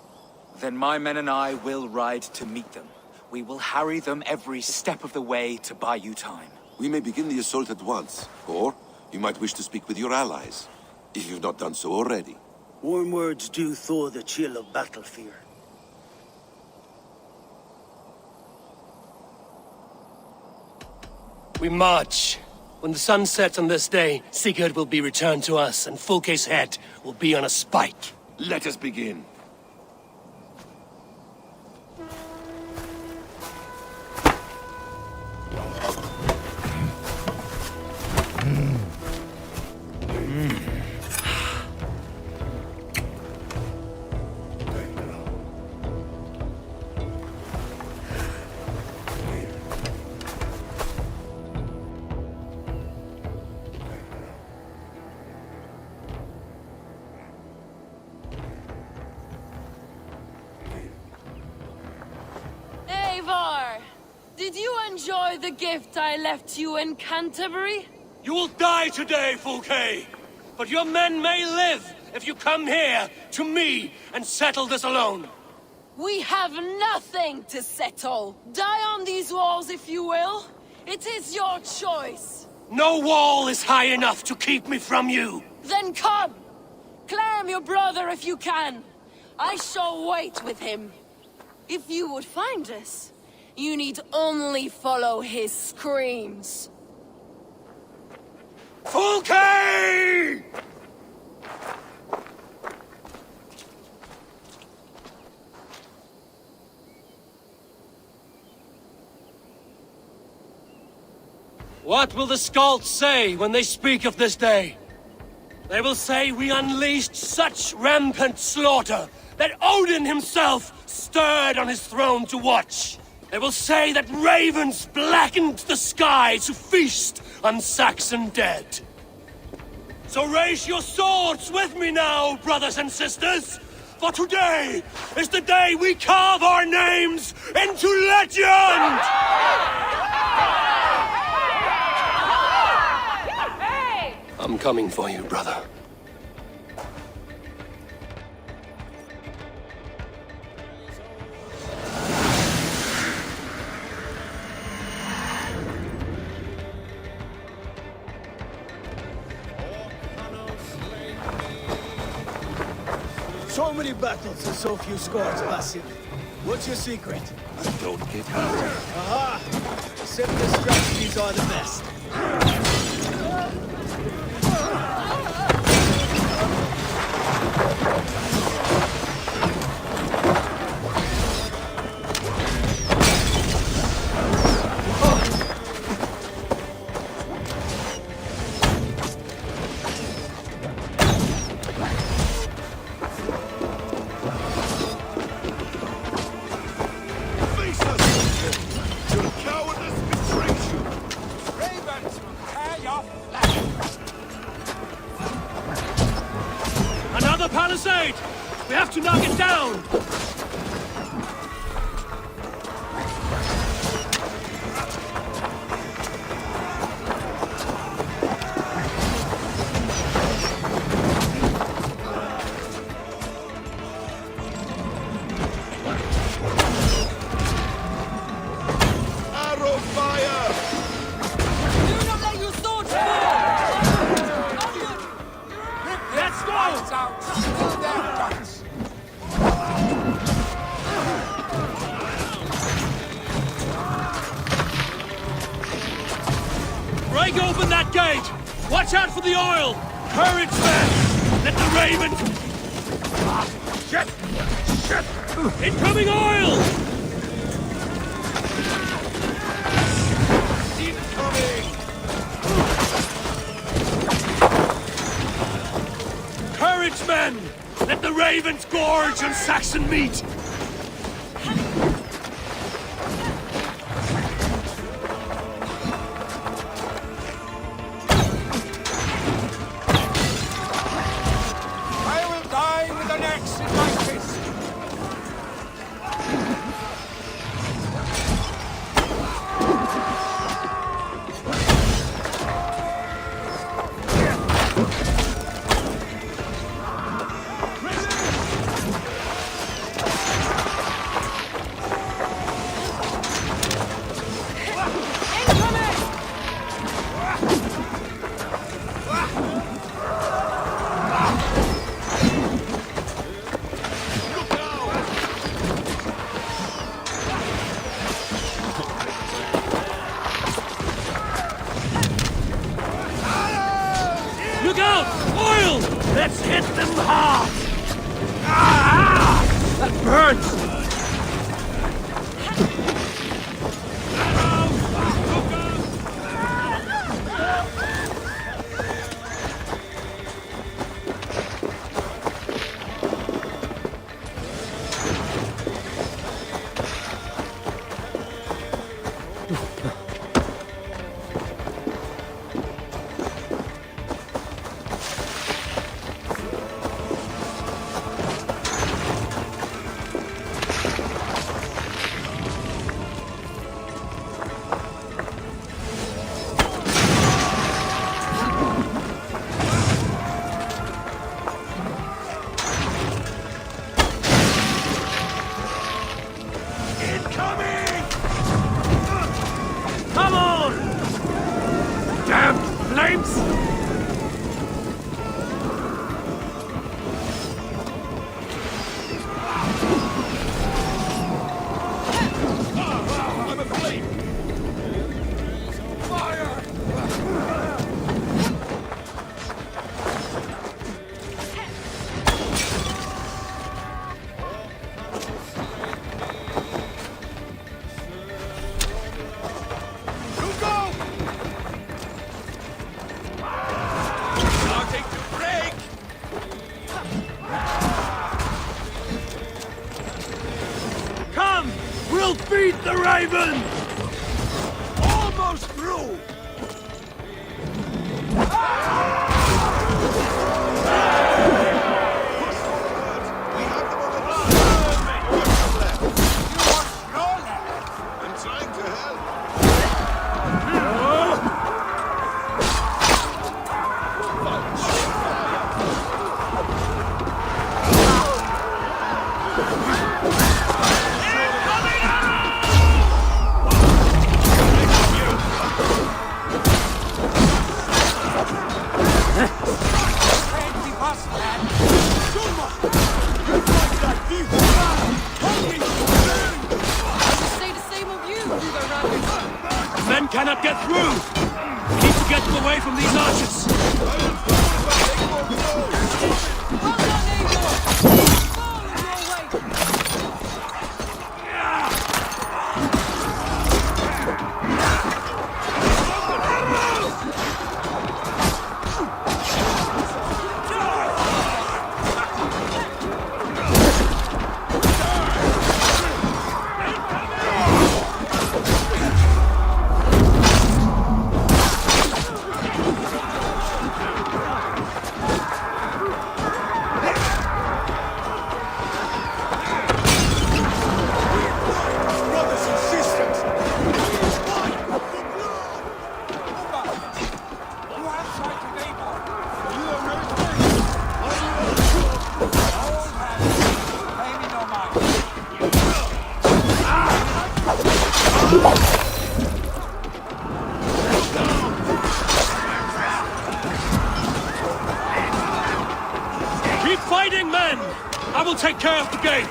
Then my men and I will ride to meet them. We will harry them every step of the way to buy you time. We may begin the assault at once, or you might wish to speak with your allies, if you've not done so already. Warm words do thaw the chill of battle fear. We march. When the sun sets on this day, Sigurd will be returned to us, and Fulke's head will be on a spike. Let us begin. Eivor! Did you enjoy the gift I left you in Canterbury? You will die today, Fulke! But your men may live if you come here, to me, and settle this alone. We have nothing to settle. Die on these walls if you will. It is your choice. No wall is high enough to keep me from you. Then come! Claim your brother if you can. I shall wait with him. If you would find us, you need only follow his screams. Fulke! What will the Skalds say when they speak of this day? They will say we unleashed such rampant slaughter that Odin himself stirred on his throne to watch. They will say that ravens blackened the sky to feast on Saxon dead. So raise your swords with me now, brothers and sisters, for today is the day we carve our names into legend! I'm coming for you, brother. So many battles and so few scars, Basil. What's your secret? Don't get hurt. Aha! Simple strategies are the best. Another palisade! We have to knock it down! Open that gate! Watch out for the oil! Courage, men! Let the ravens... Ah, shit! Shit! Incoming oil! Incoming! Courage, men! Let the ravens gorge on Saxon meat! I will die with an axe in my fist. Look out! Oil! Let's hit them hard! Ah! That burns! Come on! Damn flames! I'm aflame! Fire! Starting to break! Come! We'll beat the Raven! Almost through! I'm trying to help. Men cannot get through! We need to get them away from these archers! Keep fighting, men! I will take care of the gate!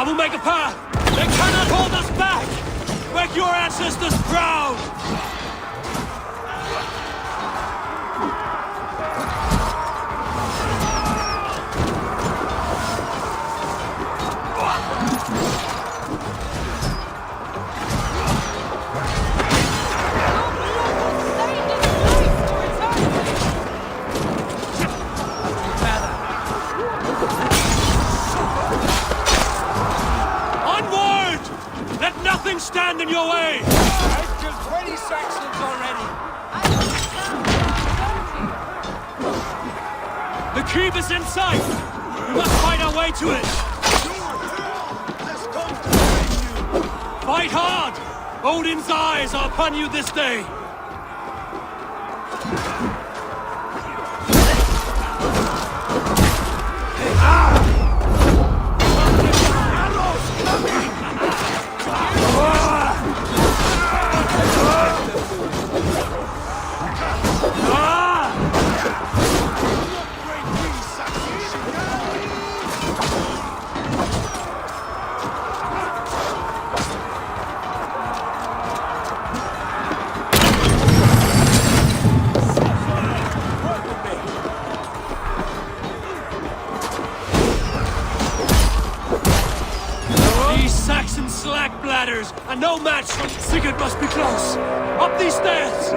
I will make a path! They cannot hold us back! Make your ancestors proud! Stand in your way! I've killed 20 Saxons already! The keep is in sight! We must find our way to it! Fight hard! Odin's eyes are upon you this day! Slack bladders, and no match for Sigurd must be close. Up these stairs!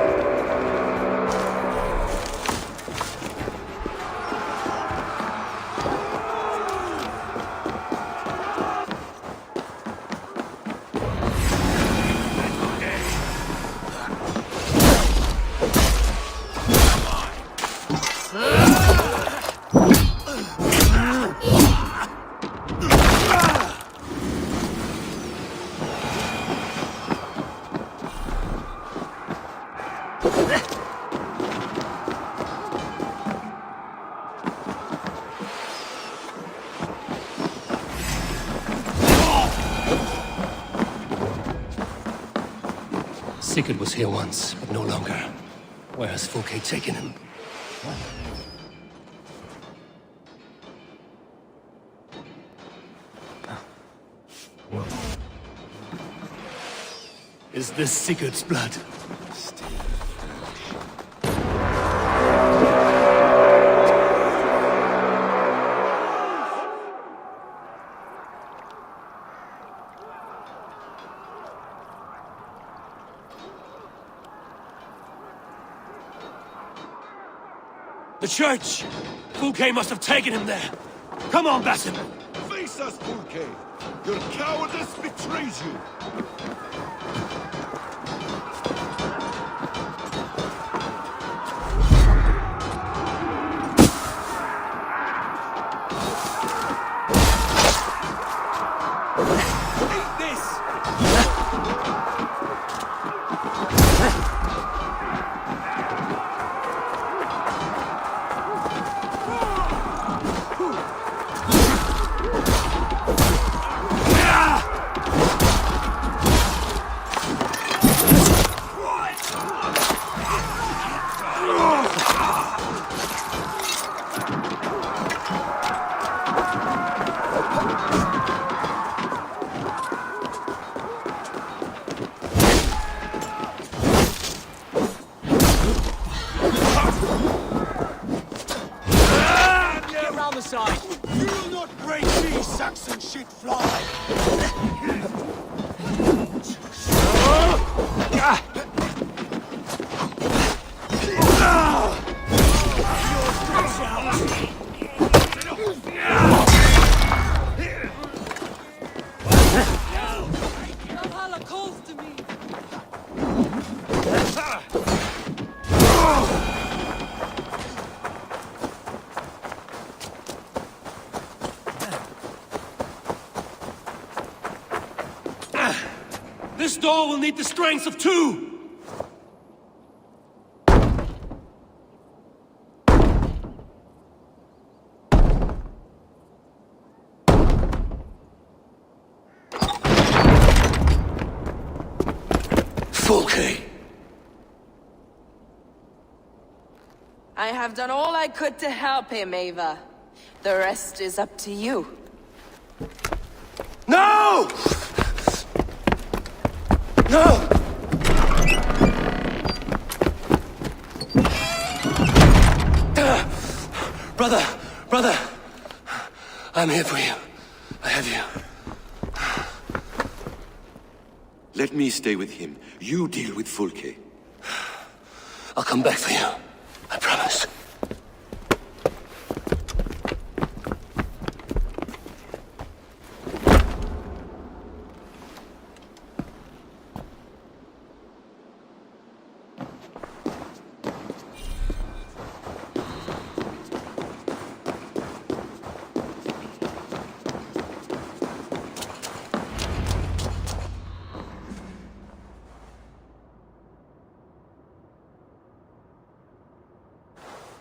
Sigurd was here once, but no longer. Where has Fulke taken him? Is this Sigurd's blood? The church! Fulke must have taken him there! Come on, Basim! Face us, Fulke! Your cowardice betrays you! Eat this! You will not break these Saxon shit fly! Valhalla calls to me! This door will need the strength of two! Fulke! I have done all I could to help him, Ava. The rest is up to you. No! No! No! Brother, I'm here for you. I have you. Let me stay with him. You deal with Fulke. I'll come back for you. I promise.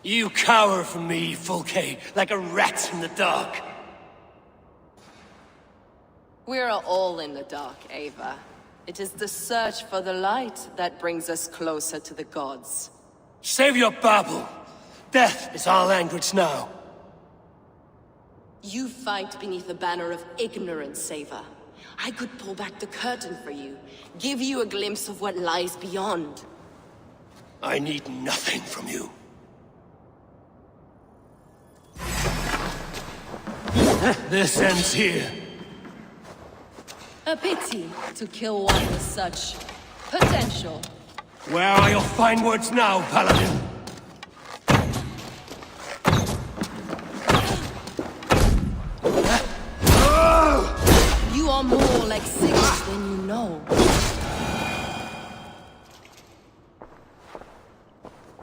You cower from me, Fulke, like a rat in the dark. We're all in the dark, Ava. It is the search for the light that brings us closer to the gods. Save your babble. Death is our language now. You fight beneath a banner of ignorance, Ava. I could pull back the curtain for you, give you a glimpse of what lies beyond. I need nothing from you. This ends here. A pity to kill one with such potential. Where are your fine words now, Paladin? You are more like Sigurd than you know.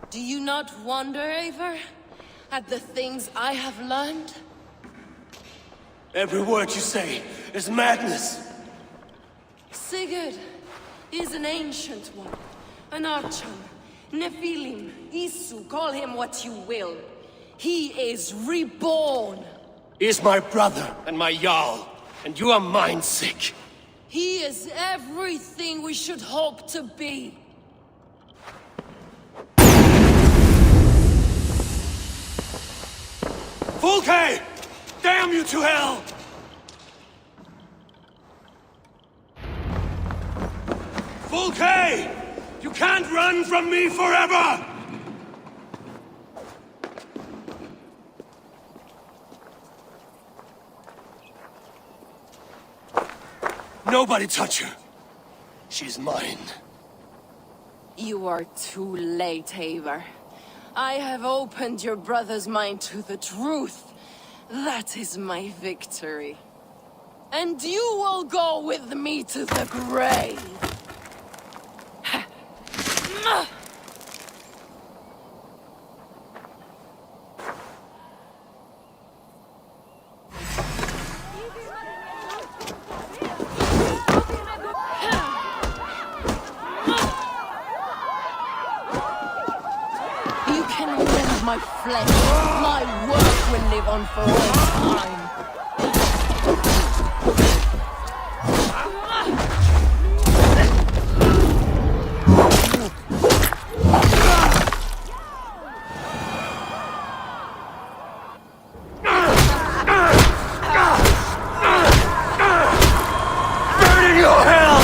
Do you not wonder, Eivor, at the things I have learned? Every word you say is madness. Sigurd is an ancient one, an archon, Nephilim, Isu, call him what you will. He is reborn. He is my brother and my Jarl, and you are mind sick. He is everything we should hope to be. Fulke! Damn you to hell! Fulke! You can't run from me forever! Nobody touch her. She's mine. You are too late, Eivor. I have opened your brother's mind to the truth. That is my victory. And you will go with me to the grave. You can rend my flesh. My work will live on for all time. Burn in your hell!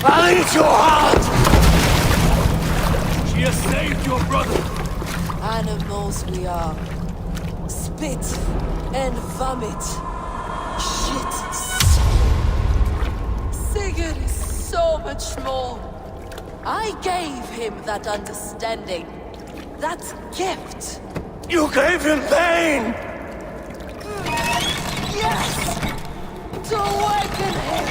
I'll eat your heart! She has saved your brother! Animals we are. Spit and vomit. Shit. Sigurd is so much more. I gave him that understanding. That gift. You gave him pain! Yes! To awaken him!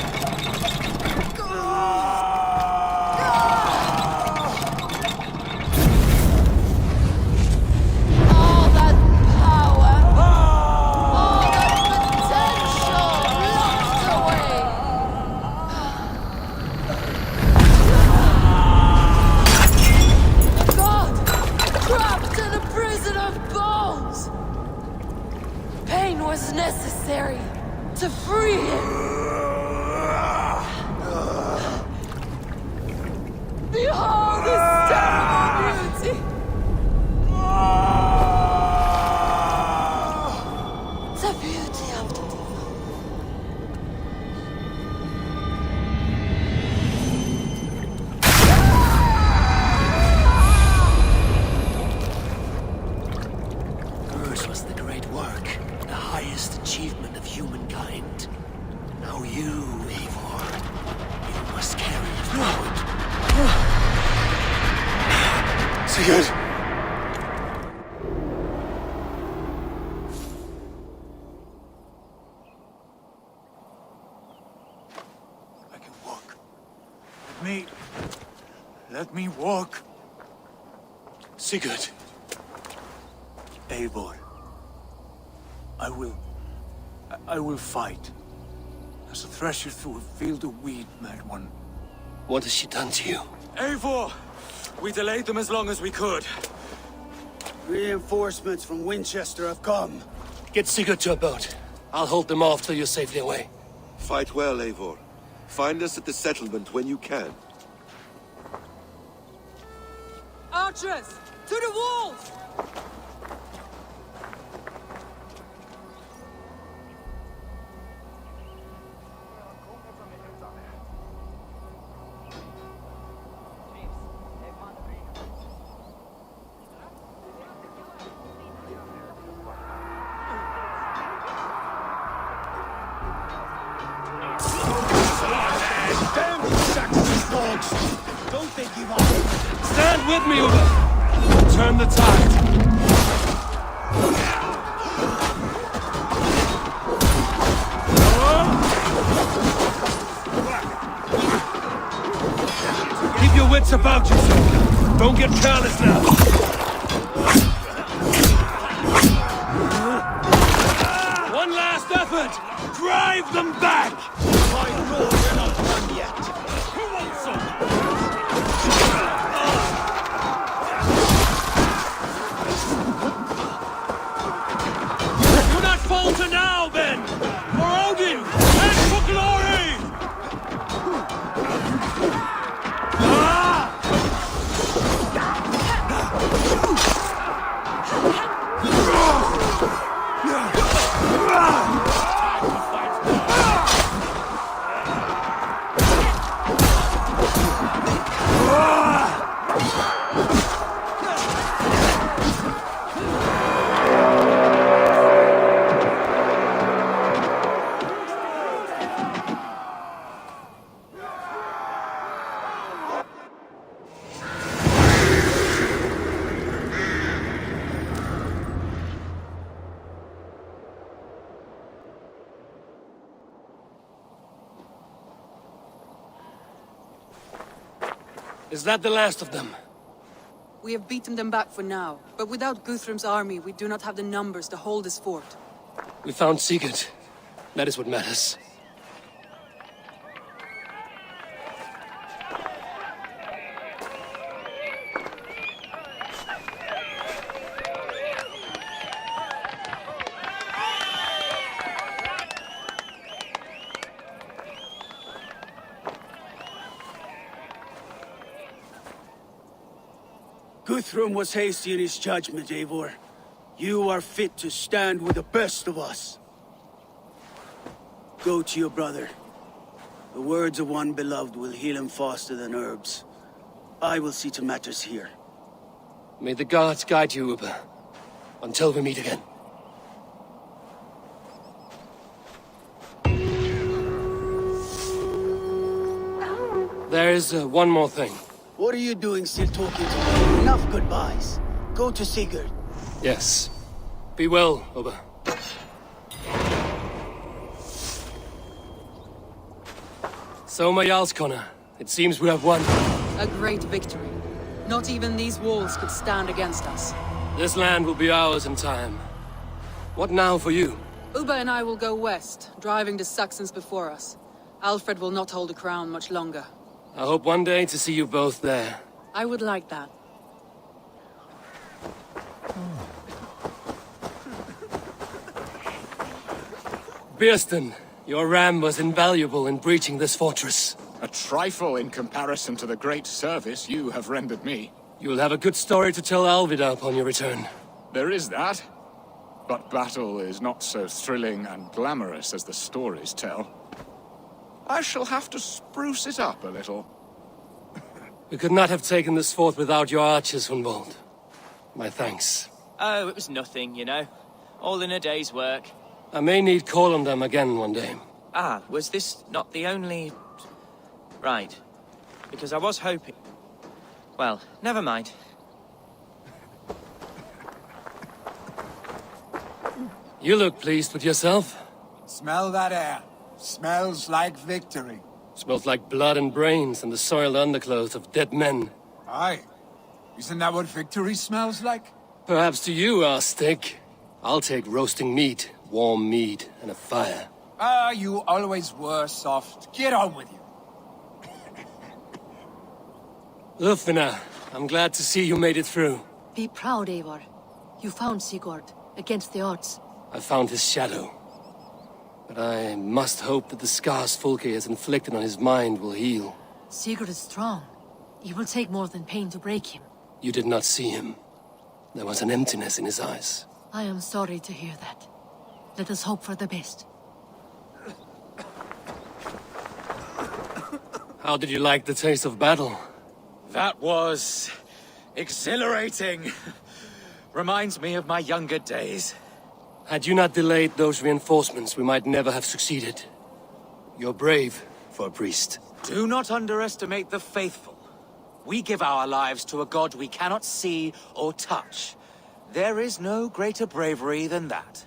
All that power, all that potential locked away. God, trapped in a prison of bones. Pain was necessary to free him. Behold his terrible beauty! work, the highest achievement of humankind. Now you, Eivor, you must carry it forward. Sigurd! I can walk. Let me walk. Sigurd. Eivor. I will fight. As a thresher through a field of wheat, mad one. What has she done to you? Eivor! We delayed them as long as we could. Reinforcements from Winchester have come. Get Sigurd to a boat. I'll hold them off till you're safely away. Fight well, Eivor. Find us at the settlement when you can. Archers! To the walls! Don't they give up? Stand with me, Uber! Turn the tide. Keep your wits about you, sir. Don't get careless now. One last effort! Drive them back! My lord, you're not done yet. Who wants some? Do not falter now, then! For Odin and for glory! Is that the last of them? We have beaten them back for now, but without Guthrum's army, we do not have the numbers to hold this fort. We found Sigurd. That is what matters. Guthrum was hasty in his judgment, Eivor. You are fit to stand with the best of us. Go to your brother. The words of one beloved will heal him faster than herbs. I will see to matters here. May the gods guide you, Uber. Until we meet again. There is one more thing. What are you doing still talking to me? Enough goodbyes. Go to Sigurd. Yes. Be well, Uber. So, my Jarlskona, it seems we have won. A great victory. Not even these walls could stand against us. This land will be ours in time. What now for you? Uba and I will go west, driving the Saxons before us. Alfred will not hold the crown much longer. I hope one day to see you both there. I would like that. Birsten, your ram was invaluable in breaching this fortress. A trifle in comparison to the great service you have rendered me. You'll have a good story to tell Alvida upon your return. There is that. But battle is not so thrilling and glamorous as the stories tell. I shall have to spruce it up a little. We could not have taken this fort without your archers, Hunwald. My thanks. Oh, it was nothing, you know. All in a day's work. I may need call on them again one day. Ah, was this not the only... Right. Because I was hoping... Well, never mind. You look pleased with yourself. Smell that air. Smells like victory. Smells like blood and brains and the soiled underclothes of dead men. Aye. Isn't that what victory smells like? Perhaps to you, our steak. I'll take roasting meat, warm meat, and a fire. Ah, you always were soft. Get on with you. Lufina, I'm glad to see you made it through. Be proud, Eivor. You found Sigurd, against the odds. I found his shadow. But I must hope that the scars Fulke has inflicted on his mind will heal. Sigurd is strong. It will take more than pain to break him. You did not see him. There was an emptiness in his eyes. I am sorry to hear that. Let us hope for the best. How did you like the taste of battle? That was... exhilarating. Reminds me of my younger days. Had you not delayed those reinforcements, we might never have succeeded. You're brave for a priest. Do not underestimate the faithful. We give our lives to a god we cannot see or touch. There is no greater bravery than that.